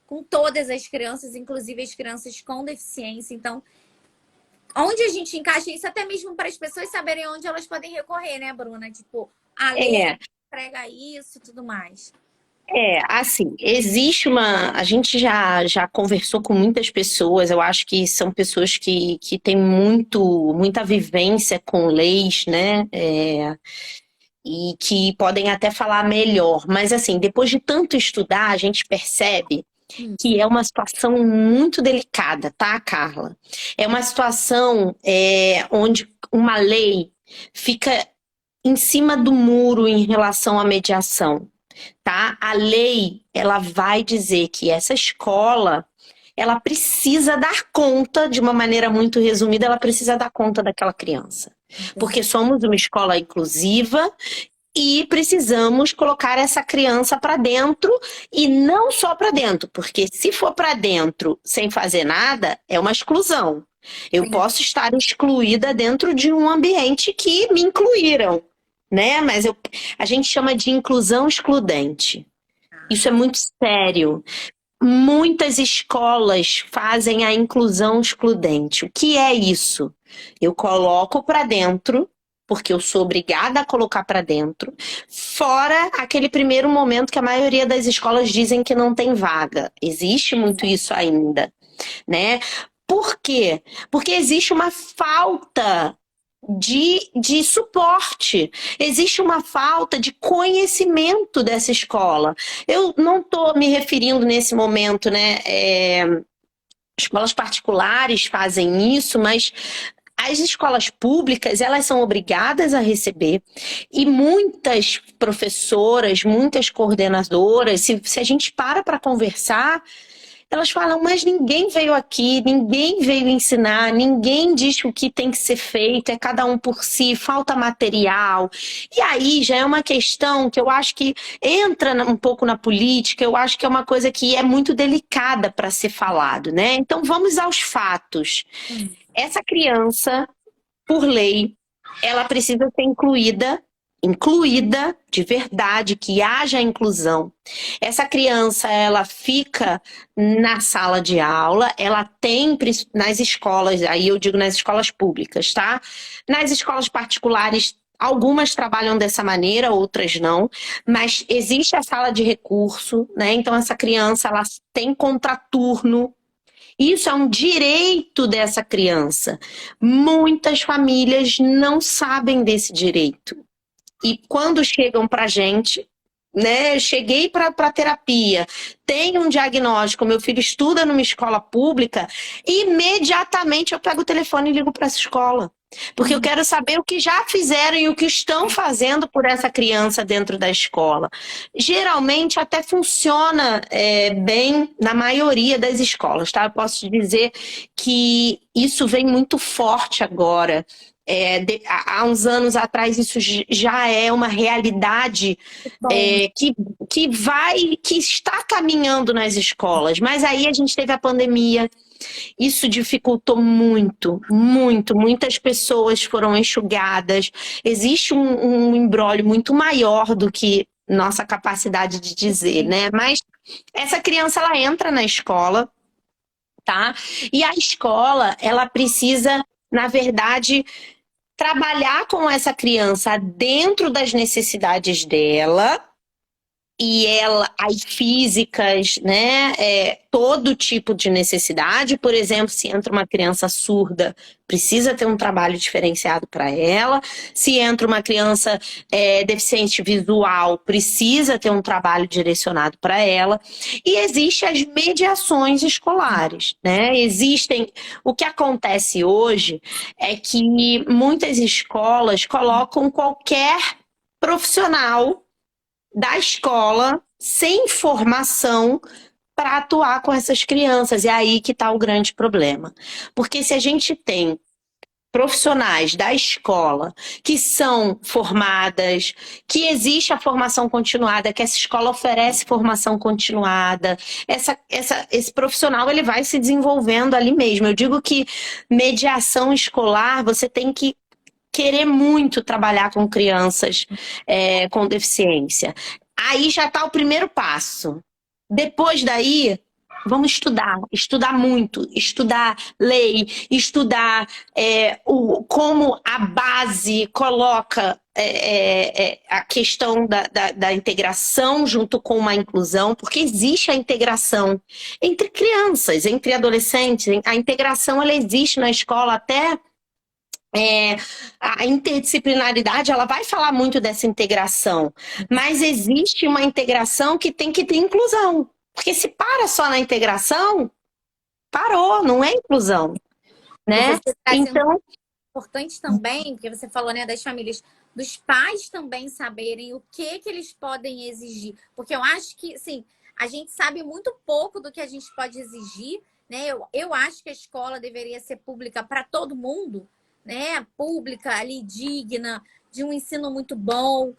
com todas as crianças, inclusive as crianças com deficiência. Então, onde a gente encaixa isso, até mesmo para as pessoas saberem onde elas podem recorrer, né, Bruna? Tipo, a lei prega isso e tudo mais. Assim, existe a gente já conversou com muitas pessoas, eu acho que são pessoas que têm muita vivência com leis, né? E que podem até falar melhor. Mas, assim, depois de tanto estudar, a gente percebe que é uma situação muito delicada, tá, Carla? É uma situação onde uma lei fica em cima do muro em relação à mediação, tá? A lei, ela vai dizer que essa escola, ela precisa dar conta, de uma maneira muito resumida, ela precisa dar conta daquela criança. Porque somos uma escola inclusiva e precisamos colocar essa criança para dentro, e não só para dentro, porque se for para dentro sem fazer nada, é uma exclusão. Eu posso estar excluída dentro de um ambiente que me incluíram, né? Mas a gente chama de inclusão excludente. Isso é muito sério. Muitas escolas fazem a inclusão excludente. O que é isso? Eu coloco para dentro, porque eu sou obrigada a colocar para dentro, fora aquele primeiro momento que a maioria das escolas dizem que não tem vaga. Existe muito isso ainda, né? Por quê? Porque existe uma falta de suporte. Existe uma falta de conhecimento dessa escola. Eu não estou me referindo nesse momento, né? Escolas particulares fazem isso, mas as escolas públicas, elas são obrigadas a receber, e muitas professoras, muitas coordenadoras, se a gente para conversar, elas falam, mas ninguém veio aqui, ninguém veio ensinar, ninguém diz o que tem que ser feito, é cada um por si, falta material. E aí já é uma questão que eu acho que entra um pouco na política, eu acho que é uma coisa que é muito delicada para ser falado, né? Então vamos aos fatos. Essa criança, por lei, ela precisa ser incluída de verdade, que haja inclusão. Essa criança, ela fica na sala de aula, ela tem nas escolas, aí eu digo nas escolas públicas, tá? Nas escolas particulares, algumas trabalham dessa maneira, outras não, mas existe a sala de recurso, né? Então essa criança, ela tem contraturno. Isso é um direito dessa criança. Muitas famílias não sabem desse direito. E quando chegam para a gente, né? Eu cheguei para terapia, tenho um diagnóstico, meu filho estuda numa escola pública, imediatamente eu pego o telefone e ligo para essa escola. Porque eu quero saber o que já fizeram e o que estão fazendo por essa criança dentro da escola. Geralmente até funciona bem na maioria das escolas, tá? Eu posso te dizer que isso vem muito forte agora. Há uns anos atrás isso já é uma realidade que está caminhando nas escolas, mas aí a gente teve a pandemia, isso dificultou muito, muito, muitas pessoas foram enxugadas, existe um imbróglio muito maior do que nossa capacidade de dizer, né? Mas essa criança, ela entra na escola, tá? E a escola, ela precisa, na verdade, trabalhar com essa criança dentro das necessidades dela, e as físicas, né, todo tipo de necessidade. Por exemplo, se entra uma criança surda, precisa ter um trabalho diferenciado para ela. Se entra uma criança deficiente visual, precisa ter um trabalho direcionado para ela. E existem as mediações escolares, né? O que acontece hoje é que muitas escolas colocam qualquer profissional da escola sem formação para atuar com essas crianças. E é aí que está o grande problema. Porque se a gente tem profissionais da escola que são formadas, que existe a formação continuada, que essa escola oferece formação continuada, esse profissional, ele vai se desenvolvendo ali mesmo. Eu digo que mediação escolar, você tem que querer muito trabalhar com crianças com deficiência. Aí já está o primeiro passo. Depois daí, vamos estudar muito, estudar lei, estudar como a base coloca a questão da integração junto com uma inclusão, porque existe a integração entre crianças, entre adolescentes. A integração, ela existe na escola até... a interdisciplinaridade, ela vai falar muito dessa integração, mas existe uma integração que tem que ter inclusão, porque se para só na integração, parou, não é inclusão, né? Então, importante também, porque você falou, né, das famílias, dos pais também saberem o que eles podem exigir, porque eu acho que, assim, a gente sabe muito pouco do que a gente pode exigir, né? Eu acho que a escola deveria ser pública para todo mundo, né, pública, ali, digna, de um ensino muito bom,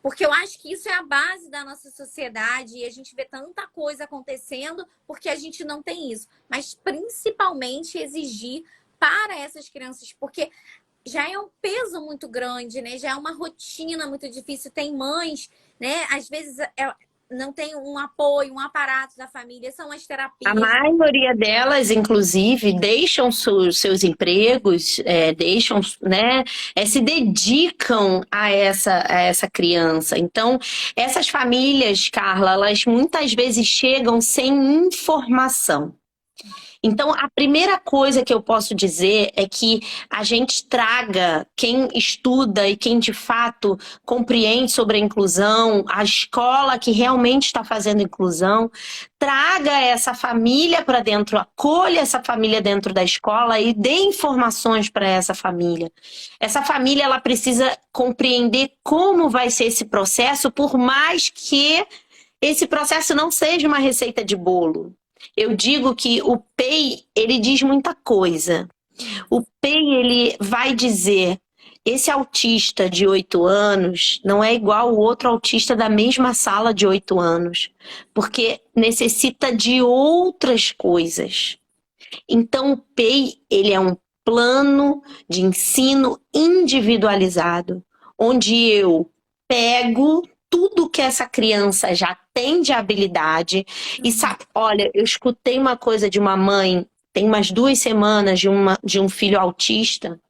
porque eu acho que isso é a base da nossa sociedade e a gente vê tanta coisa acontecendo porque a gente não tem isso, mas principalmente exigir para essas crianças, porque já é um peso muito grande, né, já é uma rotina muito difícil, tem mães, né, às vezes não tem um apoio, um aparato da família, são as terapias. A maioria delas, inclusive, deixam seus empregos, deixam, né, se dedicam a essa criança. Então, essas famílias, Carla, elas muitas vezes chegam sem informação. Então, a primeira coisa que eu posso dizer é que a gente traga quem estuda e quem de fato compreende sobre a inclusão, a escola que realmente está fazendo inclusão, traga essa família para dentro, acolha essa família dentro da escola e dê informações para essa família. Essa família ela precisa compreender como vai ser esse processo, por mais que esse processo não seja uma receita de bolo. Eu digo que o PEI, ele diz muita coisa. O PEI, ele vai dizer, esse autista de 8 anos não é igual o outro autista da mesma sala de 8 anos, porque necessita de outras coisas. Então, o PEI, ele é um plano de ensino individualizado, onde eu pego tudo que essa criança já tem de habilidade e sabe, olha, eu escutei uma coisa de uma mãe, tem umas 2 semanas, de um filho autista,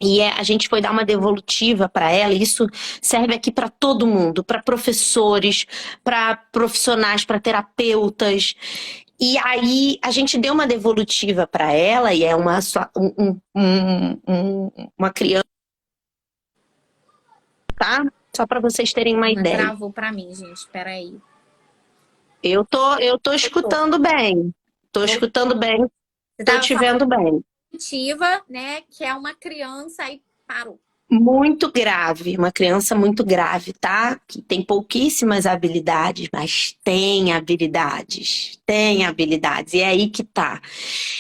e a gente foi dar uma devolutiva para ela, e isso serve aqui para todo mundo, para professores, para profissionais, para terapeutas. E aí a gente deu uma devolutiva para ela, e é uma criança, tá? Só para vocês terem uma ideia. Travou para mim, gente. Espera aí. Eu tô escutando bem. Tô escutando bem. Tô te vendo bem. Né? Que é uma criança e parou. Muito grave, uma criança muito grave, tá? Que tem pouquíssimas habilidades, mas tem habilidades, e é aí que tá.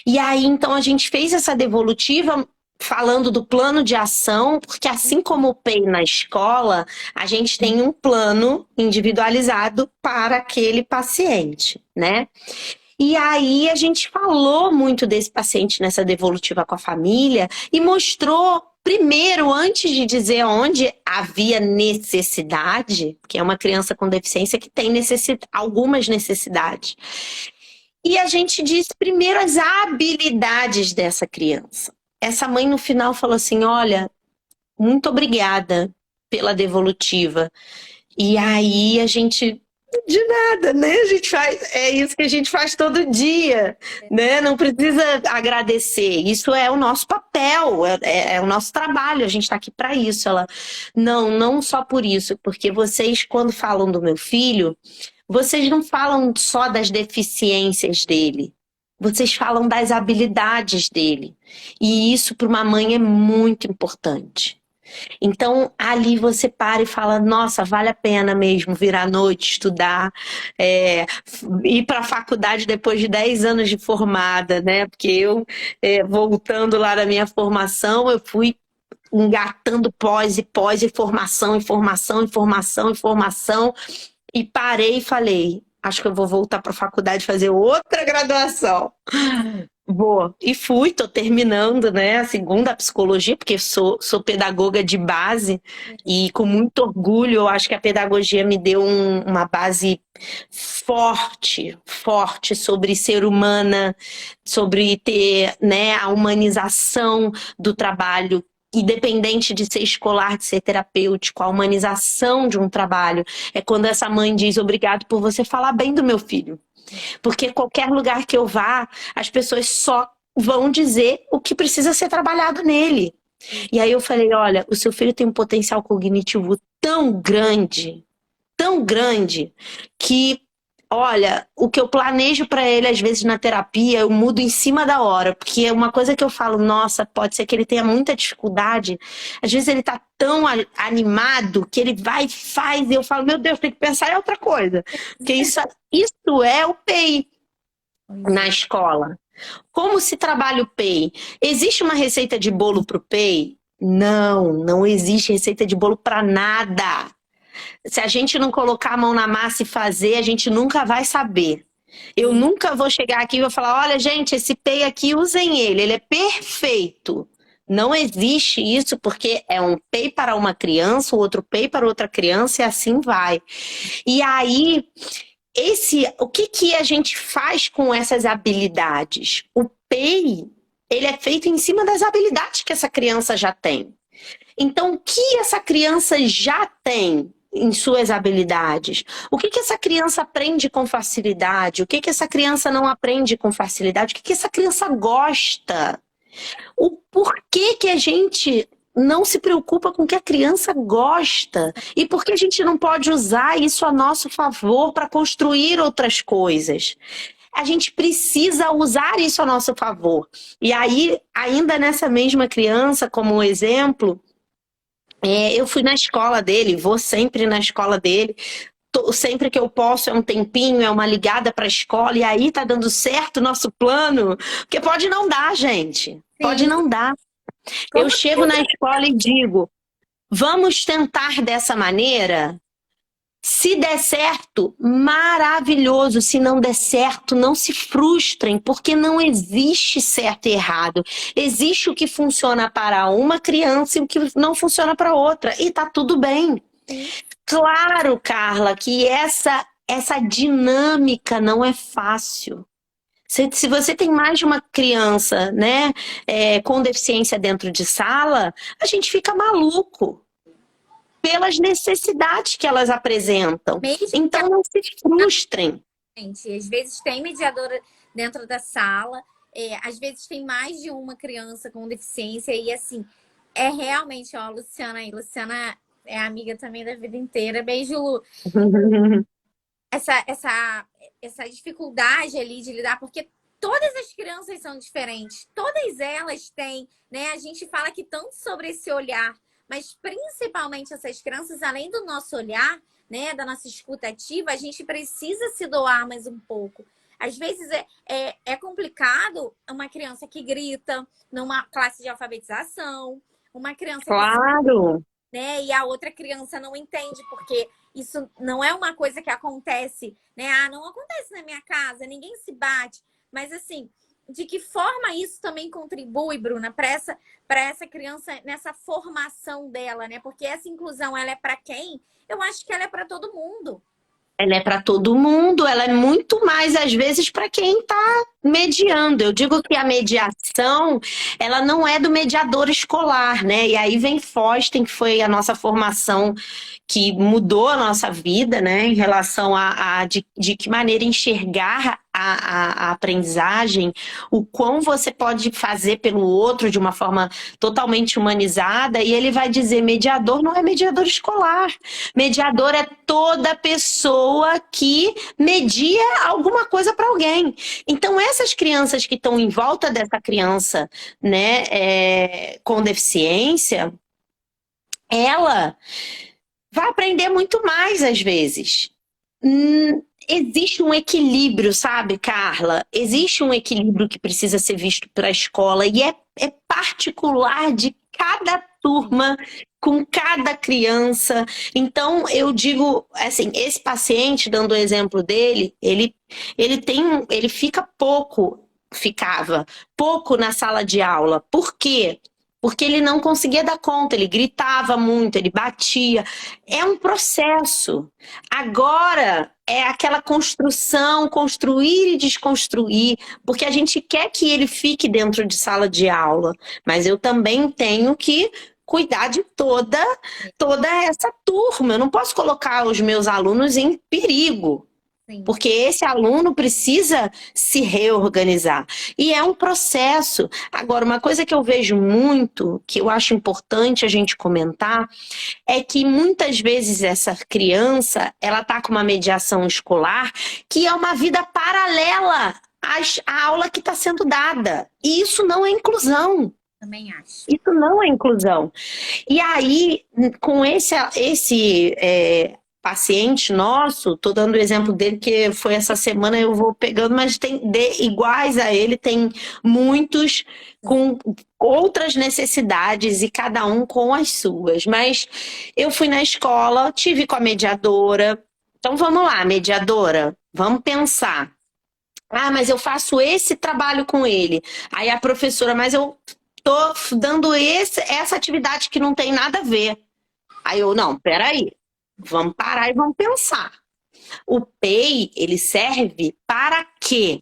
E aí, então, a gente fez essa devolutiva falando do plano de ação, porque assim como o PEI na escola, a gente tem um plano individualizado para aquele paciente, né? E aí a gente falou muito desse paciente nessa devolutiva com a família e mostrou, primeiro, antes de dizer onde havia necessidade, que é uma criança com deficiência que tem algumas necessidades. E a gente disse primeiro as habilidades dessa criança. Essa mãe no final falou assim, olha, muito obrigada pela devolutiva. E aí a gente... De nada, né? A gente faz, é isso que a gente faz todo dia, né? Não precisa agradecer. Isso é o nosso papel, é o nosso trabalho. A gente está aqui para isso. Ela, não só por isso, porque vocês, quando falam do meu filho, vocês não falam só das deficiências dele. Vocês falam das habilidades dele. E isso para uma mãe é muito importante. Então, ali você para e fala, nossa, vale a pena mesmo virar à noite, estudar, ir para a faculdade depois de 10 anos de formada, né? Porque eu, voltando lá da minha formação, eu fui engatando pós, e formação, e parei e falei, acho que eu vou voltar para a faculdade fazer outra graduação. Vou. E fui, tô terminando, né, a segunda psicologia, porque sou pedagoga de base e com muito orgulho, eu acho que a pedagogia me deu uma base forte sobre ser humana, sobre ter, né, a humanização do trabalho, independente de ser escolar, de ser terapêutico, a humanização de um trabalho. É quando essa mãe diz, obrigado por você falar bem do meu filho. Porque qualquer lugar que eu vá, as pessoas só vão dizer o que precisa ser trabalhado nele. E aí eu falei, olha, o seu filho tem um potencial cognitivo tão grande, que, olha, o que eu planejo para ele, às vezes na terapia, eu mudo em cima da hora. Porque é uma coisa que eu falo, nossa, pode ser que ele tenha muita dificuldade. Às vezes ele tá tão animado que ele vai e faz, e eu falo, meu Deus, tem que pensar em outra coisa. Porque isso é o PEI na escola. Como se trabalha o PEI? Existe uma receita de bolo para o PEI? Não existe receita de bolo para nada. Se a gente não colocar a mão na massa e fazer, a gente nunca vai saber. Eu nunca vou chegar aqui e vou falar, olha, gente, esse PEI aqui, usem ele é perfeito. Não existe isso, porque é um PEI para uma criança, o outro PEI para outra criança, e assim vai. E aí, o que a gente faz com essas habilidades? O PEI, ele é feito em cima das habilidades que essa criança já tem. Então, o que essa criança já tem? em suas habilidades? O que essa criança aprende com facilidade? O que essa criança não aprende com facilidade? O que essa criança gosta? O porquê que a gente não se preocupa com o que a criança gosta? E por que a gente não pode usar isso a nosso favor para construir outras coisas? A gente precisa usar isso a nosso favor. E aí, ainda nessa mesma criança, como exemplo, eu fui na escola dele, vou sempre na escola dele. Sempre que eu posso, é um tempinho, é uma ligada para a escola, e aí tá dando certo o nosso plano, porque pode não dar, gente. Pode Sim. não dar. Eu chego na escola e digo, vamos tentar dessa maneira? Se der certo, maravilhoso. Se não der certo, não se frustrem, porque não existe certo e errado. Existe o que funciona para uma criança e o que não funciona para outra. E tá tudo bem. Claro, Carla, que essa dinâmica não é fácil. Se você tem mais de uma criança, né, com deficiência dentro de sala, a gente fica maluco pelas necessidades que elas apresentam. Mesmo Então não se frustrem. gente, às vezes tem mediadora dentro da sala, às vezes tem mais de uma criança com deficiência e assim, é realmente, ó, a Luciana aí, Luciana é amiga também da vida inteira. Beijo, Lu. Essa dificuldade ali de lidar, porque todas as crianças são diferentes, todas elas têm, né? A gente fala aqui tanto sobre esse olhar, mas principalmente essas crianças, além do nosso olhar, né, da nossa escuta ativa, a gente precisa se doar mais um pouco. Às vezes é complicado uma criança que grita numa classe de alfabetização, uma criança Claro. né? E a outra criança não entende, porque isso não é uma coisa que acontece, né? Ah, não acontece na minha casa, ninguém se bate. Mas assim, de que forma isso também contribui, Bruna, para essa criança nessa formação dela, né? Porque essa inclusão, ela é para quem? Eu acho que ela é para todo mundo. Ela é para todo mundo, ela é muito mais, às vezes, para quem está mediando. Eu digo que a mediação, ela não é do mediador escolar, né? E aí vem Fosten, que foi a nossa formação que mudou a nossa vida, né? Em relação de que maneira enxergar a aprendizagem, o quão você pode fazer pelo outro de uma forma totalmente humanizada, e ele vai dizer, mediador não é mediador escolar. Mediador é toda pessoa que media alguma coisa para alguém. Então, essas crianças que estão em volta dessa criança, né, com deficiência, ela vai aprender muito mais às vezes. Existe um equilíbrio, sabe, Carla? Existe um equilíbrio que precisa ser visto para a escola e é particular de cada turma, com cada criança. Então, eu digo, assim, esse paciente, dando o exemplo dele, ele ficava pouco na sala de aula. Por quê? Porque ele não conseguia dar conta, ele gritava muito, ele batia. É um processo. Agora é aquela construção, construir e desconstruir, porque a gente quer que ele fique dentro de sala de aula, mas eu também tenho que cuidar de toda essa turma. Eu não posso colocar os meus alunos em perigo. Sim. Porque esse aluno precisa se reorganizar. E é um processo. Agora, uma coisa que eu vejo muito, que eu acho importante a gente comentar, é que muitas vezes essa criança, ela está com uma mediação escolar que é uma vida paralela à aula que está sendo dada. E isso não é inclusão. Também acho. Isso não é inclusão. E aí, com esse paciente nosso, tô dando o exemplo dele que foi essa semana, eu vou pegando, mas tem iguais a ele, tem muitos com outras necessidades e cada um com as suas. Mas eu fui na escola, tive com a mediadora. Então vamos lá, mediadora, vamos pensar. Ah, mas eu faço esse trabalho com ele. Aí a professora, mas eu tô dando essa atividade que não tem nada a ver. Aí eu, não, peraí. Vamos parar e vamos pensar. O PEI, ele serve para quê?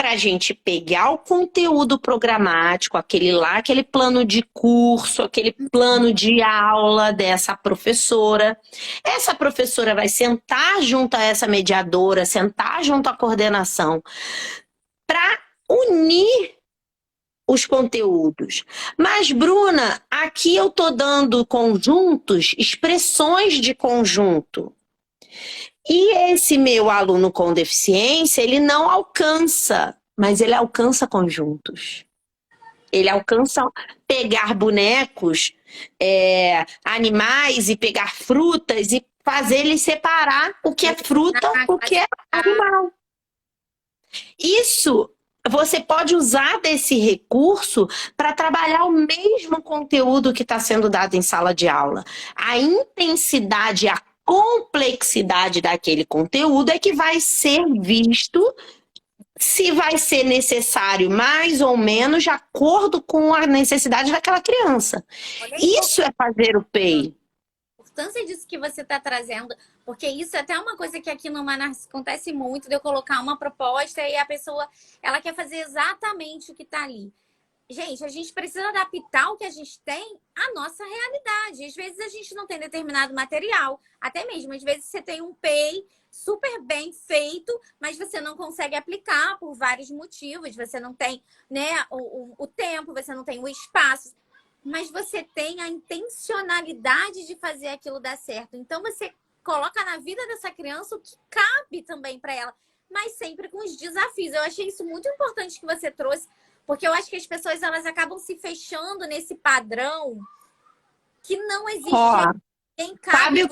para a gente pegar o conteúdo programático, aquele lá, aquele plano de curso, aquele plano de aula dessa professora. Essa professora vai sentar junto a essa mediadora, sentar junto à coordenação, para unir os conteúdos. Mas, Bruna, aqui eu tô dando conjuntos, expressões de conjunto. E esse meu aluno com deficiência, ele não alcança, mas ele alcança conjuntos. Ele alcança pegar bonecos, animais e pegar frutas e fazer ele separar o que é fruta, o que é animal. Isso você pode usar desse recurso para trabalhar o mesmo conteúdo que está sendo dado em sala de aula. A intensidade, a complexidade daquele conteúdo é que vai ser visto se vai ser necessário mais ou menos de acordo com a necessidade daquela criança. Isso é fazer o PEI. A importância disso que você está trazendo, porque isso é até uma coisa que aqui no Manars acontece muito, de eu colocar uma proposta e a pessoa, ela quer fazer exatamente o que está ali. Gente, a gente precisa adaptar o que a gente tem à nossa realidade. Às vezes a gente não tem determinado material, até mesmo às vezes você tem um PEI super bem feito, mas você não consegue aplicar por vários motivos. Você não tem, né, o tempo, você não tem o espaço, mas você tem a intencionalidade de fazer aquilo dar certo. Então você coloca na vida dessa criança o que cabe também para ela, mas sempre com os desafios. Eu achei isso muito importante que você trouxe, porque eu acho que as pessoas elas acabam se fechando nesse padrão que não existe. Quem cabe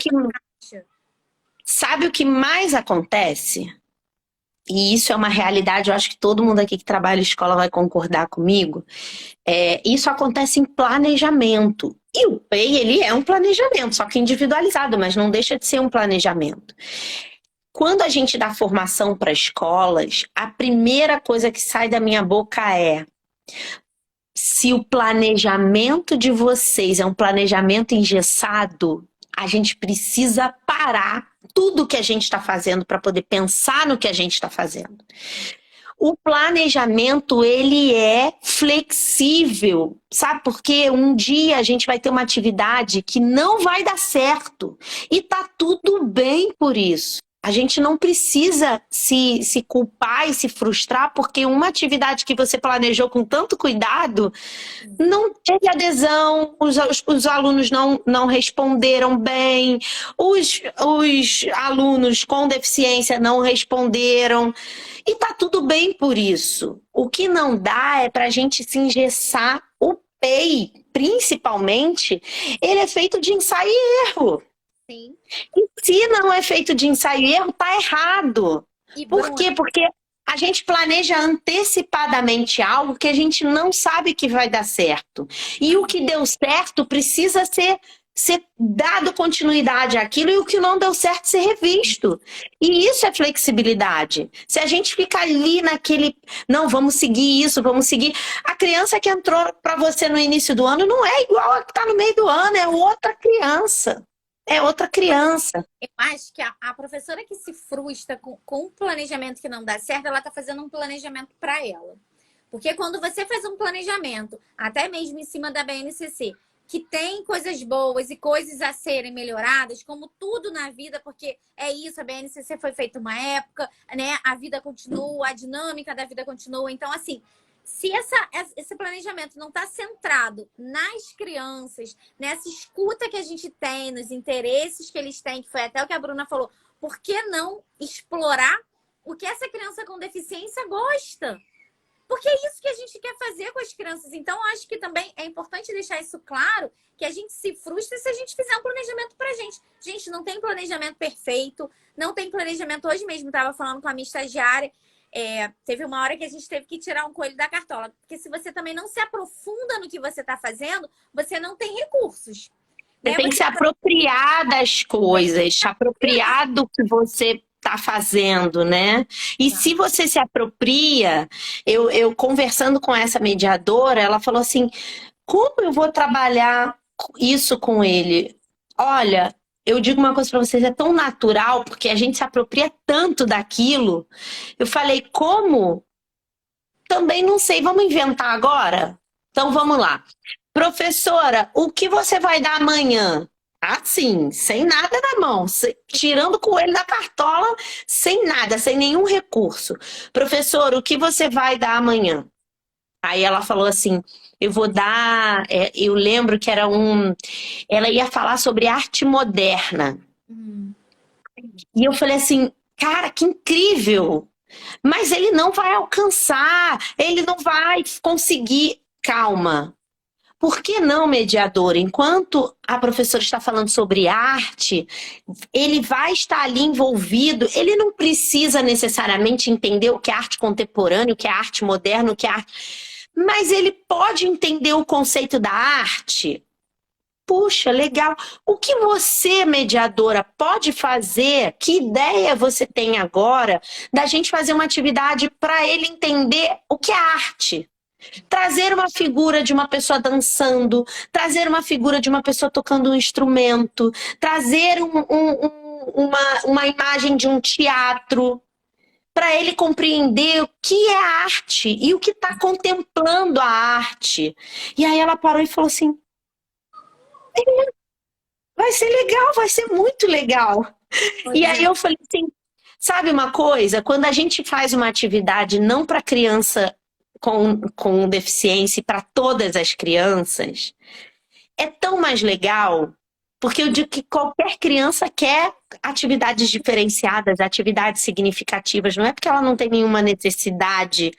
sabe o que mais acontece? E isso é uma realidade, eu acho que todo mundo aqui que trabalha em escola vai concordar comigo. Isso acontece em planejamento. E o PEI, ele é um planejamento, só que individualizado, mas não deixa de ser um planejamento. Quando a gente dá formação para escolas, a primeira coisa que sai da minha boca é: se o planejamento de vocês é um planejamento engessado, a gente precisa parar tudo que a gente está fazendo para poder pensar no que a gente está fazendo. O planejamento, ele é flexível, sabe? Porque um dia a gente vai ter uma atividade que não vai dar certo e tá tudo bem por isso. A gente não precisa se culpar e se frustrar porque uma atividade que você planejou com tanto cuidado não teve adesão, os alunos não responderam bem, os alunos com deficiência não responderam. E tá tudo bem por isso. O que não dá é pra gente se engessar. O PEI, principalmente, ele é feito de ensaio e erro. Sim. E se não é feito de ensaio e erro, tá errado. Por quê? Porque a gente planeja antecipadamente algo que a gente não sabe que vai dar certo. E o que deu certo precisa ser dado continuidade àquilo, e o que não deu certo ser revisto. E isso é flexibilidade. Se a gente fica ali naquele, não, vamos seguir isso, vamos seguir. A criança que entrou para você no início do ano não é igual a que está no meio do ano, é outra criança. É outra criança. Eu acho que a professora que se frustra com um planejamento que não dá certo, ela está fazendo um planejamento para ela. Porque quando você faz um planejamento, até mesmo em cima da BNCC, que tem coisas boas e coisas a serem melhoradas, como tudo na vida, porque é isso, a BNCC foi feita uma época, né? A vida continua, a dinâmica da vida continua. Então, assim, se esse planejamento não está centrado nas crianças, nessa escuta que a gente tem, nos interesses que eles têm, que foi até o que a Bruna falou, por que não explorar o que essa criança com deficiência gosta? Porque é isso que a gente quer fazer com as crianças. Então, eu acho que também é importante deixar isso claro, que a gente se frustra se a gente fizer um planejamento pra gente. Gente, não tem planejamento perfeito, não tem planejamento. Hoje mesmo estava falando com a minha estagiária, teve uma hora que a gente teve que tirar um coelho da cartola. Porque se você também não se aprofunda no que você está fazendo, você não tem recursos. Você tem que se apropriar das coisas, se apropriar do que você está fazendo, né? E se você se apropria, eu conversando com essa mediadora, ela falou assim, como eu vou trabalhar isso com ele? Olha, eu digo uma coisa para vocês, é tão natural, porque a gente se apropria tanto daquilo. Eu falei, como também não sei. Vamos inventar agora? Então vamos lá. Professora, o que você vai dar amanhã? Assim, sem nada na mão, tirando o coelho da cartola, sem nada, sem nenhum recurso. Professor, o que você vai dar amanhã? Aí ela falou assim, eu vou dar... eu lembro que era ela ia falar sobre arte moderna. E eu falei assim, cara, que incrível! Mas ele não vai alcançar, ele não vai conseguir. Calma. Por que não, mediador? Enquanto a professora está falando sobre arte, ele vai estar ali envolvido, ele não precisa necessariamente entender o que é arte contemporânea, o que é arte moderna, o que é arte... Mas ele pode entender o conceito da arte. Puxa, legal. O que você, mediadora, pode fazer? Que ideia você tem agora da gente fazer uma atividade para ele entender o que é arte? Trazer uma figura de uma pessoa dançando, trazer uma figura de uma pessoa tocando um instrumento, trazer uma imagem de um teatro, para ele compreender o que é arte e o que está contemplando a arte. E aí ela parou e falou assim, vai ser legal, vai ser muito legal. E aí eu falei assim, sabe uma coisa? Quando a gente faz uma atividade não para criança com deficiência e para todas as crianças, é tão mais legal, porque eu digo que qualquer criança quer atividades diferenciadas, atividades significativas, não é porque ela não tem nenhuma necessidade,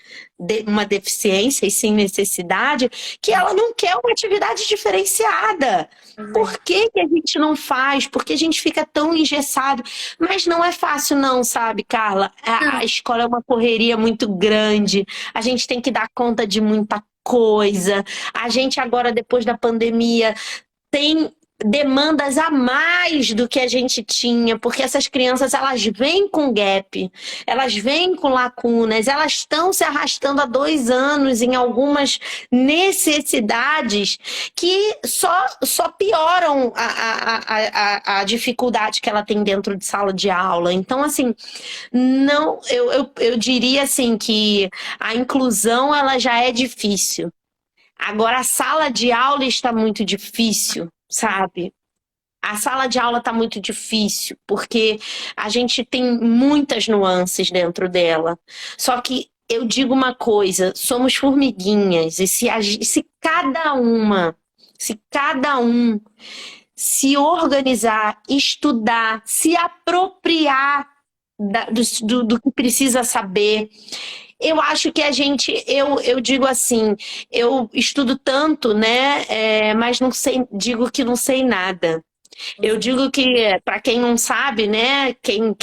uma deficiência e sim necessidade, que ela não quer uma atividade diferenciada. Por que que a gente não faz? Porque a gente fica tão engessado. Mas não é fácil não, sabe, Carla? A escola é uma correria muito grande, a gente tem que dar conta de muita coisa. A gente agora, depois da pandemia, tem demandas a mais do que a gente tinha, porque essas crianças, elas vêm com gap, elas vêm com lacunas, elas estão se arrastando há 2 anos em algumas necessidades que só pioram a dificuldade que ela tem dentro de sala de aula. Então, assim, não, eu diria assim que a inclusão, ela já é difícil. Agora, a sala de aula está muito difícil, sabe? A sala de aula está muito difícil, porque a gente tem muitas nuances dentro dela. Só que eu digo uma coisa, somos formiguinhas, e se cada um se organizar, estudar, se apropriar do que precisa saber... Eu acho que a gente, eu digo assim, eu estudo tanto, né? Mas não sei, digo que não sei nada. Eu digo que, para quem não sabe, né? Quem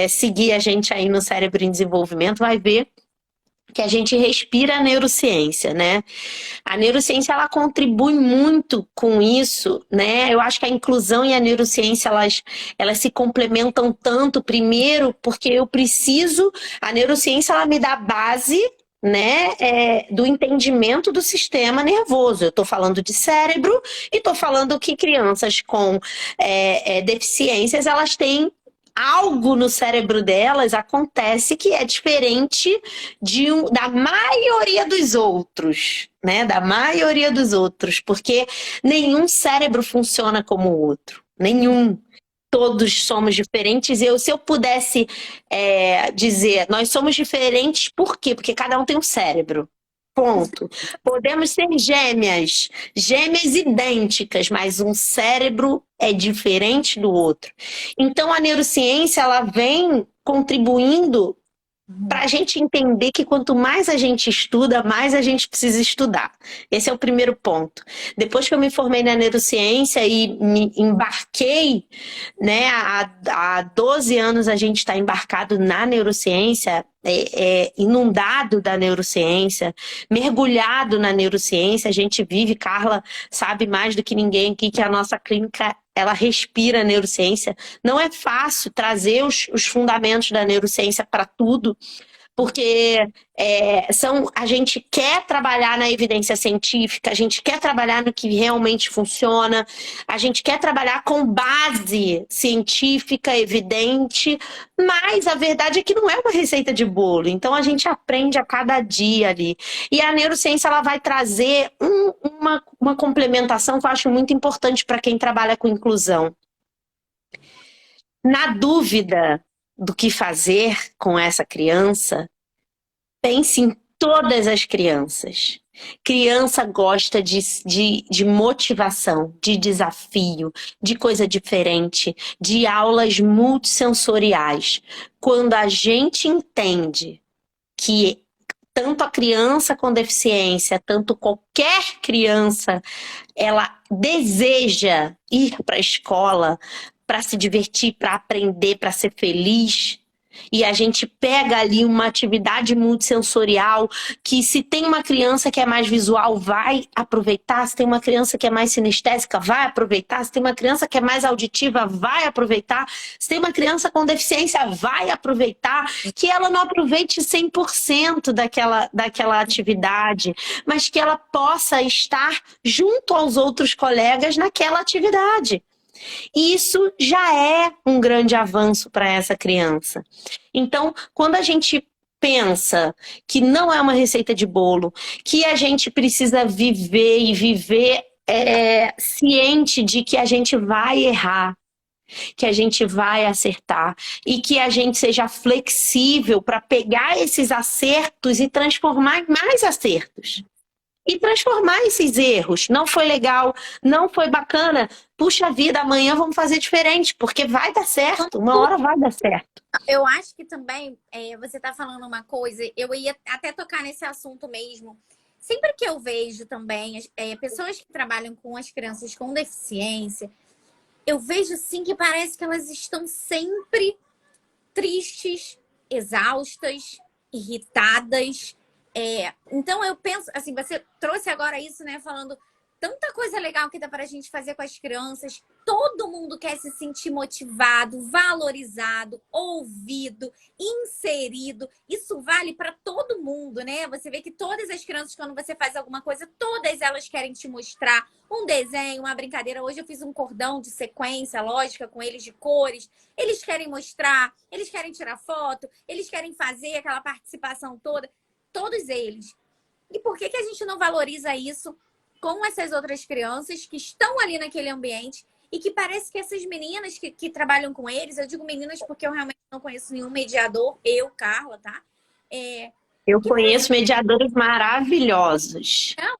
seguir a gente aí no Cérebro em Desenvolvimento vai ver que a gente respira a neurociência, né? A neurociência, ela contribui muito com isso, né? Eu acho que a inclusão e a neurociência, elas se complementam tanto, primeiro, porque a neurociência, ela me dá base, né, do entendimento do sistema nervoso. Eu estou falando de cérebro e estou falando que crianças com deficiências, elas têm algo no cérebro delas acontece que é diferente da maioria dos outros, né? Da maioria dos outros, porque nenhum cérebro funciona como o outro, nenhum. Todos somos diferentes. Se eu pudesse dizer, nós somos diferentes, por quê? Porque cada um tem um cérebro. Ponto. Podemos ser gêmeas idênticas, mas um cérebro é diferente do outro. Então a neurociência, ela vem contribuindo para a gente entender que quanto mais a gente estuda, mais a gente precisa estudar. Esse é o primeiro ponto. Depois que eu me formei na neurociência e me embarquei, né, há 12 anos a gente está embarcado na neurociência, inundado da neurociência, mergulhado na neurociência. A gente vive, Carla sabe mais do que ninguém aqui que a nossa clínica, ela respira a neurociência. Não é fácil trazer os fundamentos da neurociência para tudo, porque a gente quer trabalhar na evidência científica, a gente quer trabalhar no que realmente funciona, a gente quer trabalhar com base científica, evidente, mas a verdade é que não é uma receita de bolo, então a gente aprende a cada dia ali. E a neurociência ela vai trazer uma complementação que eu acho muito importante para quem trabalha com inclusão. Na dúvida do que fazer com essa criança, pense em todas as crianças. Criança gosta de motivação, de desafio, de coisa diferente, de aulas multissensoriais. Quando a gente entende que tanto a criança com deficiência, tanto qualquer criança, ela deseja ir para a escola para se divertir, para aprender, para ser feliz. E a gente pega ali uma atividade multissensorial que se tem uma criança que é mais visual, vai aproveitar. Se tem uma criança que é mais sinestésica, vai aproveitar. Se tem uma criança que é mais auditiva, vai aproveitar. Se tem uma criança com deficiência, vai aproveitar. Que ela não aproveite 100% daquela atividade, mas que ela possa estar junto aos outros colegas naquela atividade. Isso já é um grande avanço para essa criança. Então, quando a gente pensa que não é uma receita de bolo, que a gente precisa viver e viver ciente de que a gente vai errar, que a gente vai acertar e que a gente seja flexível para pegar esses acertos e transformar em mais acertos. E transformar esses erros. Não foi legal, não foi bacana. Puxa vida, amanhã vamos fazer diferente, porque vai dar certo. Uma hora vai dar certo. Eu acho que também você está falando uma coisa, eu ia até tocar nesse assunto mesmo. Sempre que eu vejo também pessoas que trabalham com as crianças com deficiência, eu vejo sim que parece que elas estão sempre tristes, exaustas, irritadas. Então eu penso, assim, você trouxe agora isso, né? Falando tanta coisa legal que dá pra gente fazer com as crianças. Todo mundo quer se sentir motivado, valorizado, ouvido, inserido. Isso vale para todo mundo, né? Você vê que todas as crianças, quando você faz alguma coisa, todas elas querem te mostrar um desenho, uma brincadeira. Hoje eu fiz um cordão de sequência lógica com eles de cores. Eles querem mostrar, eles querem tirar foto, eles querem fazer aquela participação toda. Todos eles. E por que a gente não valoriza isso com essas outras crianças que estão ali naquele ambiente e que parece que essas meninas que trabalham com eles, eu digo meninas porque eu realmente não conheço nenhum mediador, eu, Carla, tá? Eu conheço mediadores maravilhosos. Não,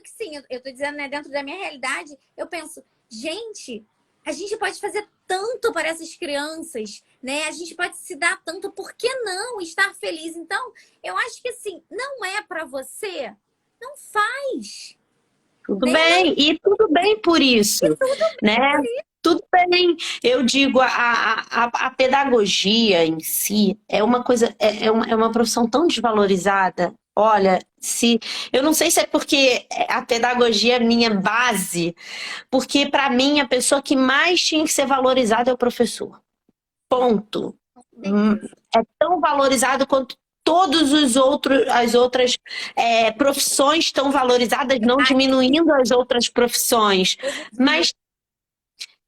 sim, eu tô dizendo, né, dentro da minha realidade, eu penso, gente, a gente pode fazer tanto para essas crianças, né? A gente pode se dar tanto, por que não estar feliz? Então, eu acho que assim, não é para você, não faz. Tudo bem, e tudo bem por isso, né? Tudo bem. Eu digo, a pedagogia em si é uma coisa, é uma profissão tão desvalorizada. Olha, eu não sei se é porque a pedagogia é minha base, porque para mim a pessoa que mais tinha que ser valorizada é o professor. Ponto. É tão valorizado quanto todos as outras profissões estão valorizadas, não diminuindo as outras profissões. Mas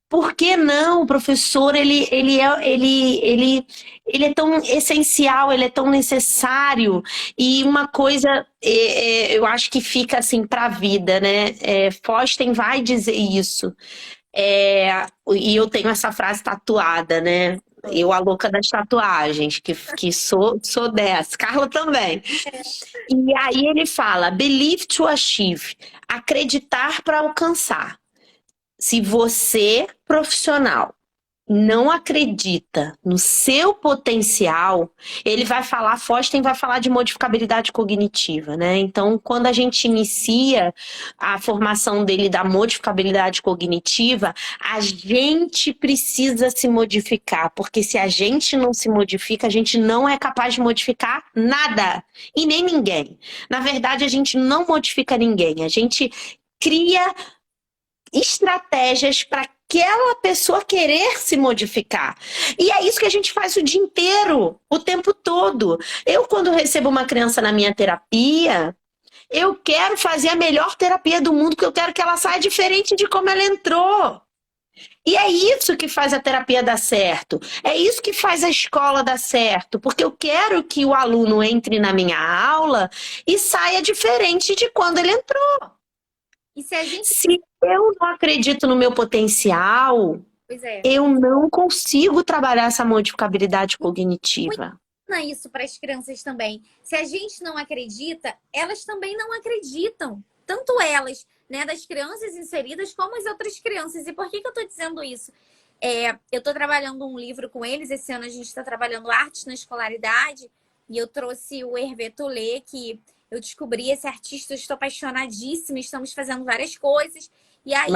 por que não? O professor, ele é tão essencial, ele é tão necessário. E uma coisa, eu acho que fica assim para a vida, né? Fausten vai dizer isso. E eu tenho essa frase tatuada, né? Eu, a louca das tatuagens, que sou dessa. Carla também. E aí ele fala, believe to achieve, acreditar para alcançar. Se você, profissional, não acredita no seu potencial, ele vai falar, Fausten vai falar de modificabilidade cognitiva, né? Então, quando a gente inicia a formação dele da modificabilidade cognitiva, a gente precisa se modificar, porque se a gente não se modifica, a gente não é capaz de modificar nada, e nem ninguém. Na verdade, a gente não modifica ninguém, a gente cria estratégias para daquela pessoa querer se modificar. E é isso que a gente faz o dia inteiro, o tempo todo. Eu, quando recebo uma criança na minha terapia, eu quero fazer a melhor terapia do mundo, porque eu quero que ela saia diferente de como ela entrou. E é isso que faz a terapia dar certo. É isso que faz a escola dar certo. Porque eu quero que o aluno entre na minha aula e saia diferente de quando ele entrou. E se a gente... Se eu não acredito no meu potencial, Pois é. eu não consigo trabalhar essa modificabilidade cognitiva. Isso para as crianças também. Se a gente não acredita, elas também não acreditam. Tanto elas, né, das crianças inseridas, como as outras crianças. E por que eu estou dizendo isso? Eu estou trabalhando um livro com eles. Esse ano a gente está trabalhando arte na escolaridade. E eu trouxe o Hervé Tollet, que eu descobri esse artista, eu estou apaixonadíssima. Estamos fazendo várias coisas. E aí,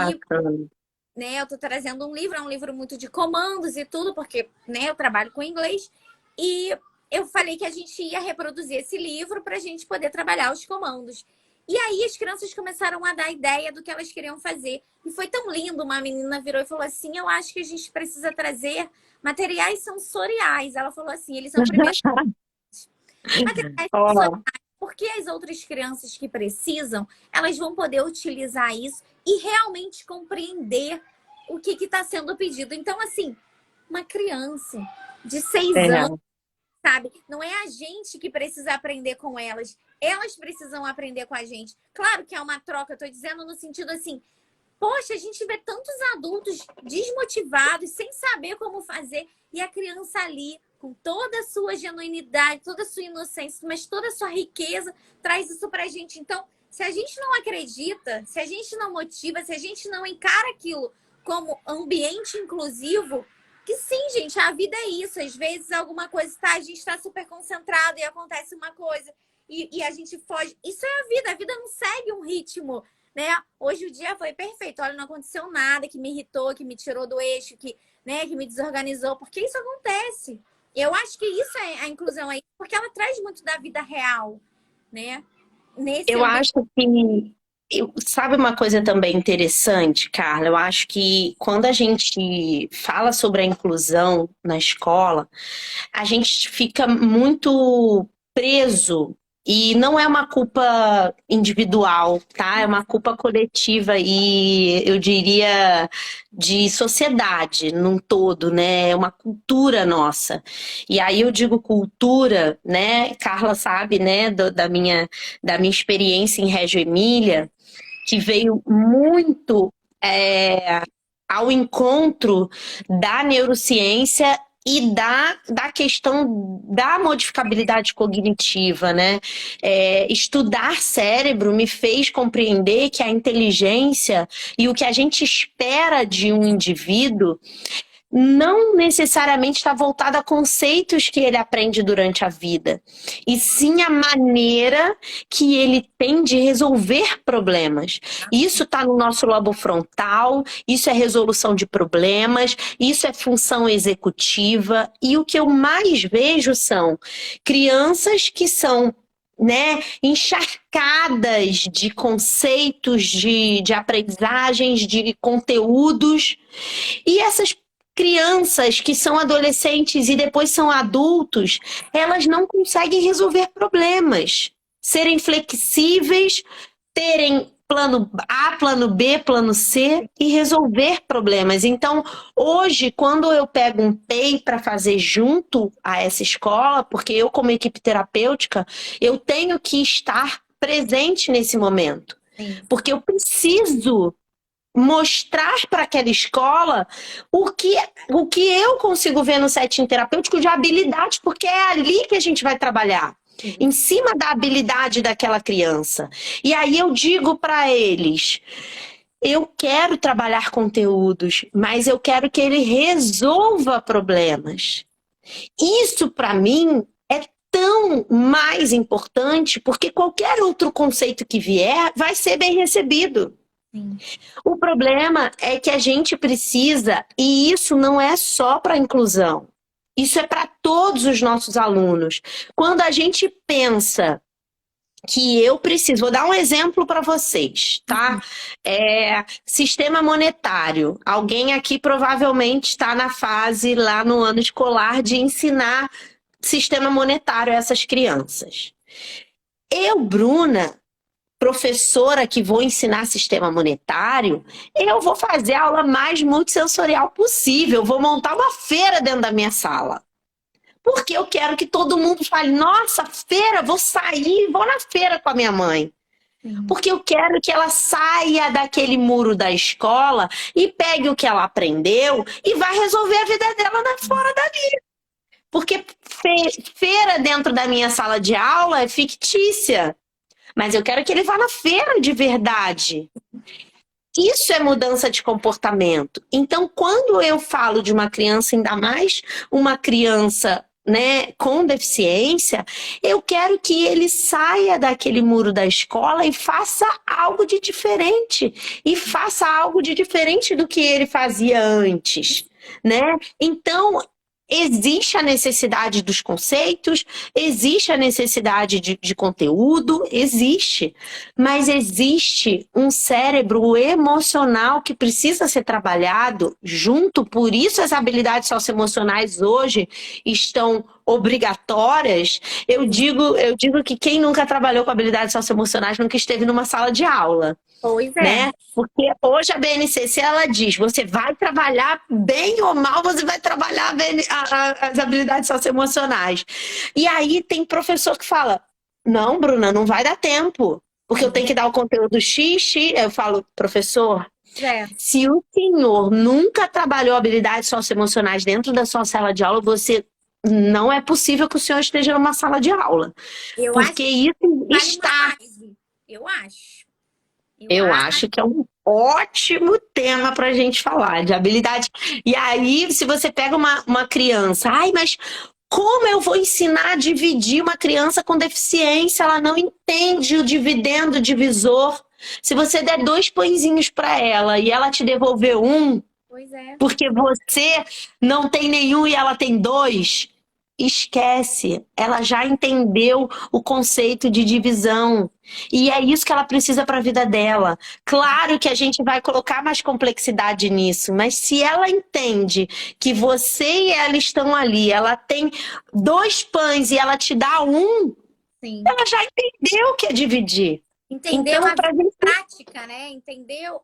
né, eu estou trazendo um livro. É um livro muito de comandos e tudo, porque, né, eu trabalho com inglês. E eu falei que a gente ia reproduzir esse livro para a gente poder trabalhar os comandos. E aí as crianças começaram a dar ideia do que elas queriam fazer. E foi tão lindo, uma menina virou e falou assim, eu acho que a gente precisa trazer materiais sensoriais. Ela falou assim, eles são primeiros materiais sensoriais, porque as outras crianças que precisam, elas vão poder utilizar isso e realmente compreender o que está sendo pedido. Então, assim, uma criança de 6 anos, sabe? Não é a gente que precisa aprender com elas. Elas precisam aprender com a gente. Claro que é uma troca, eu tô dizendo no sentido assim, poxa, a gente vê tantos adultos desmotivados, sem saber como fazer, e a criança ali, com toda a sua genuinidade, toda a sua inocência, mas toda a sua riqueza, traz isso pra gente. Então, se a gente não acredita, se a gente não motiva, se a gente não encara aquilo como ambiente inclusivo, que sim, gente, a vida é isso. Às vezes alguma coisa a gente está super concentrado e acontece uma coisa e a gente foge. Isso é a vida não segue um ritmo, né? Hoje o dia foi perfeito, olha, não aconteceu nada que me irritou, que me tirou do eixo, que me desorganizou, porque isso acontece. Eu acho que isso é a inclusão aí, porque ela traz muito da vida real, né? Eu acho que... Sabe uma coisa também interessante, Carla? Eu acho que quando a gente fala sobre a inclusão na escola, a gente fica muito preso. E não é uma culpa individual, tá? É uma culpa coletiva e, eu diria, de sociedade num todo, né? É uma cultura nossa. E aí eu digo cultura, né? Carla sabe, né? Da minha experiência em Reggio Emília, que veio muito ao encontro da neurociência e da questão da modificabilidade cognitiva, né? Estudar cérebro me fez compreender que a inteligência e o que a gente espera de um indivíduo não necessariamente está voltado a conceitos que ele aprende durante a vida, e sim a maneira que ele tem de resolver problemas. Isso está no nosso lobo frontal, isso é resolução de problemas, isso é função executiva, e o que eu mais vejo são crianças que são, né, encharcadas de conceitos, de aprendizagens, de conteúdos, e essas crianças que são adolescentes e depois são adultos, elas não conseguem resolver problemas, serem flexíveis, terem plano A, plano B, plano C e resolver problemas. Então, hoje, quando eu pego um PEI para fazer junto a essa escola, porque eu, como equipe terapêutica, eu tenho que estar presente nesse momento. Sim. Porque eu preciso mostrar para aquela escola o que eu consigo ver no setting terapêutico de habilidade, porque é ali que a gente vai trabalhar, em cima da habilidade daquela criança. E aí eu digo para eles, eu quero trabalhar conteúdos, mas eu quero que ele resolva problemas. Isso, para mim, é tão mais importante, porque qualquer outro conceito que vier vai ser bem recebido. Sim. O problema é que a gente precisa, e isso não é só para a inclusão, isso é para todos os nossos alunos. Quando a gente pensa que eu preciso. Vou dar um exemplo para vocês, tá? Sistema monetário. Alguém aqui provavelmente está na fase, lá no ano escolar, de ensinar sistema monetário a essas crianças. Eu, Bruna, professora que vou ensinar sistema monetário, eu vou fazer a aula mais multissensorial possível. Vou montar uma feira dentro da minha sala. Porque eu quero que todo mundo fale, nossa, feira, vou sair, vou na feira com a minha mãe. Porque eu quero que ela saia daquele muro da escola e pegue o que ela aprendeu e vá resolver a vida dela fora dali. Porque feira dentro da minha sala de aula é fictícia. Mas eu quero que ele vá na feira de verdade. Isso é mudança de comportamento. Então, quando eu falo de uma criança, ainda mais uma criança, né, com deficiência, eu quero que ele saia daquele muro da escola e faça algo de diferente. E faça algo de diferente do que ele fazia antes, né? Então, existe a necessidade dos conceitos, existe a necessidade de conteúdo, existe. Mas existe um cérebro emocional que precisa ser trabalhado junto. Por isso as habilidades socioemocionais hoje estão obrigatórias. Eu digo que quem nunca trabalhou com habilidades socioemocionais nunca esteve numa sala de aula. Pois é. Né? Porque hoje a BNCC ela diz, você vai trabalhar bem ou mal, você vai trabalhar as habilidades socioemocionais. E aí tem professor que fala, não, Bruna, não vai dar tempo, porque eu tenho que dar o conteúdo X. Eu falo, professor, se o senhor nunca trabalhou habilidades socioemocionais dentro da sua sala de aula, não é possível que o senhor esteja numa sala de aula. Porque isso está... Eu acho que é um ótimo tema para a gente falar de habilidade. E aí, se você pega uma criança, mas como eu vou ensinar a dividir uma criança com deficiência? Ela não entende o dividendo, o divisor. Se você der 2 pãezinhos para ela e ela te devolver 1, porque você não tem nenhum e ela tem 2, esquece. Ela já entendeu o conceito de divisão. E é isso que ela precisa para a vida dela. Claro que a gente vai colocar mais complexidade nisso, mas se ela entende que você e ela estão ali, ela tem 2 pães e ela te dá 1, ela já entendeu o que é dividir. Entendeu então, prática, né? Entendeu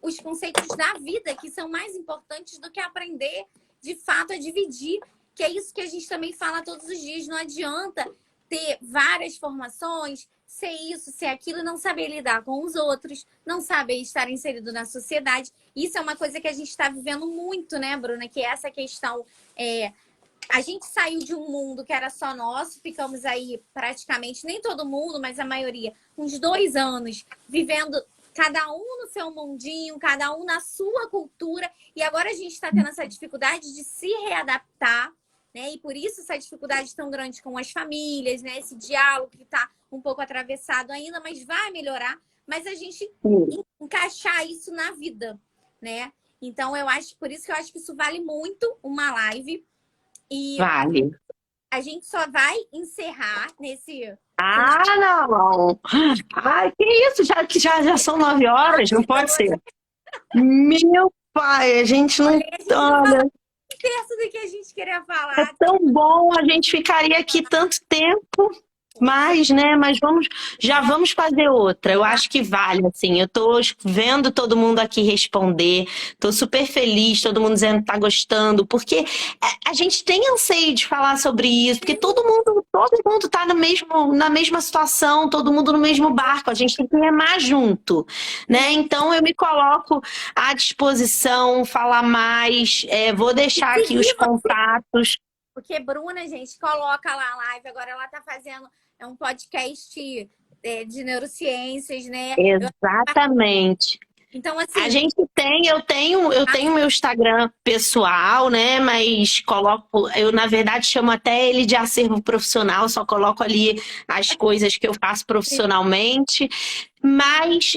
os conceitos da vida, que são mais importantes do que aprender, de fato, a dividir. Que é isso que a gente também fala todos os dias. Não adianta ter várias formações, ser isso, ser aquilo, não saber lidar com os outros, não saber estar inserido na sociedade. Isso é uma coisa que a gente está vivendo muito, né, Bruna? Que é essa questão... A gente saiu de um mundo que era só nosso, ficamos aí praticamente, nem todo mundo, mas a maioria, uns 2 anos, vivendo cada um no seu mundinho, cada um na sua cultura. E agora a gente está tendo essa dificuldade de se readaptar, né? E por isso essa dificuldade tão grande com as famílias, né? Esse diálogo que está um pouco atravessado ainda, mas vai melhorar. Mas a gente encaixar isso na vida, né? Então, por isso que eu acho que isso vale muito uma live. E vale. A gente só vai encerrar nesse... não! Ai, que isso? Já são 9 horas? Não pode ser. Meu pai, a gente não... Olha, terço do que a gente queria falar. É tão bom, a gente ficaria aqui tanto tempo, mas, né, já vamos fazer outra. Eu acho que vale, assim, eu tô vendo todo mundo aqui responder, tô super feliz, todo mundo dizendo que tá gostando, porque a gente tem anseio de falar sobre isso, porque todo mundo tá na mesma situação, todo mundo no mesmo barco, a gente tem que remar junto, né? Então eu me coloco à disposição, falar mais, vou deixar aqui os contatos. Porque Bruna, gente, coloca lá a live, agora ela tá fazendo um podcast de neurociências, né? Exatamente. Então, assim... Eu tenho meu Instagram pessoal, né? Mas eu na verdade chamo até ele de acervo profissional, só coloco ali as coisas que eu faço profissionalmente. mas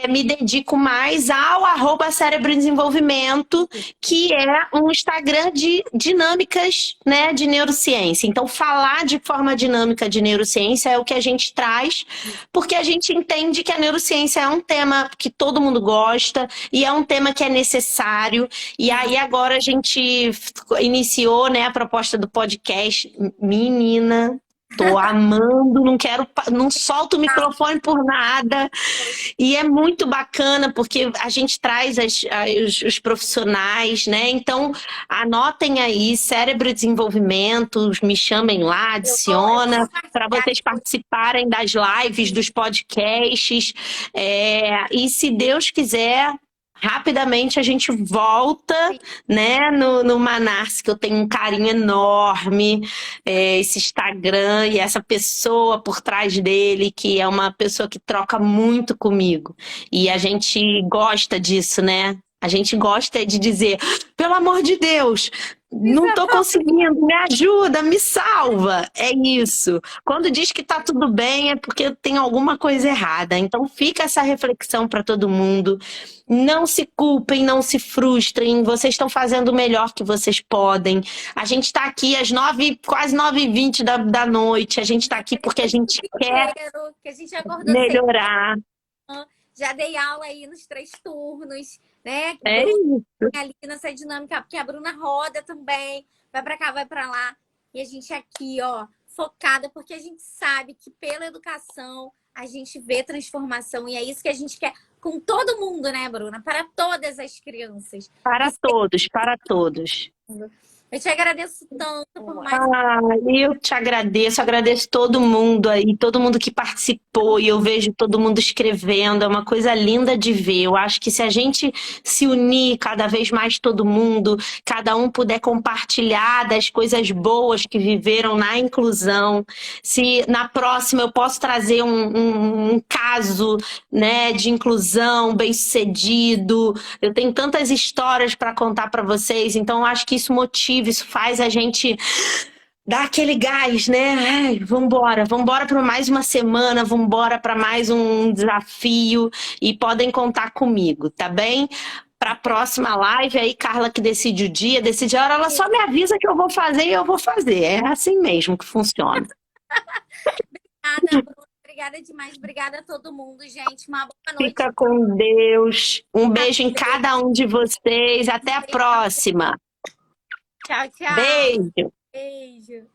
me dedico mais ao @Cérebro em Desenvolvimento, que é um Instagram de dinâmicas, né, de neurociência. Então, falar de forma dinâmica de neurociência é o que a gente traz, porque a gente entende que a neurociência é um tema que todo mundo gosta e é um tema que é necessário. E aí agora a gente iniciou, né, a proposta do podcast. Menina, tô amando, não solto o microfone por nada. E é muito bacana porque a gente traz os profissionais, né? Então, anotem aí, Cérebro e Desenvolvimento, me chamem lá, adiciona, para vocês participarem das lives, dos podcasts. E se Deus quiser, rapidamente a gente volta, né, no Manarse, que eu tenho um carinho enorme, esse Instagram e essa pessoa por trás dele, que é uma pessoa que troca muito comigo. E a gente gosta disso, né? A gente gosta de dizer, pelo amor de Deus, não tô conseguindo, me ajuda, me salva. É isso. Quando diz que tá tudo bem, é porque tem alguma coisa errada. Então fica essa reflexão para todo mundo. Não se culpem, não se frustrem. Vocês estão fazendo o melhor que vocês podem. A gente está aqui às quase 9h20 da noite. A gente está aqui porque a gente quer que a gente acordou melhorar. Já dei aula aí nos 3 turnos, né? É isso. Ali nessa dinâmica, porque a Bruna roda também, vai pra cá, vai pra lá. E a gente aqui, ó, focada, porque a gente sabe que pela educação a gente vê transformação. E é isso que a gente quer com todo mundo, né, Bruna? Para todas as crianças. Para todos, para todos. Eu te agradeço tanto por mais. Eu te agradeço todo mundo aí, todo mundo que participou, e eu vejo todo mundo escrevendo, é uma coisa linda de ver. Eu acho que se a gente se unir cada vez mais todo mundo, cada um puder compartilhar das coisas boas que viveram na inclusão, se na próxima eu posso trazer um caso, né, de inclusão bem-sucedido, eu tenho tantas histórias para contar para vocês, então eu acho que isso motiva, isso faz a gente dar aquele gás, né? Ai, vambora para mais uma semana, vambora para mais um desafio e podem contar comigo, tá bem? Para a próxima live, aí Carla que decide o dia, decide a hora, ela só me avisa que eu vou fazer e eu vou fazer. É assim mesmo que funciona. Obrigada, Bruna. Obrigada demais. Obrigada a todo mundo, gente. Uma boa noite. Fica com Deus. Um beijo em cada um de vocês. Até a próxima. Tchau, tchau. Beijo. Beijo.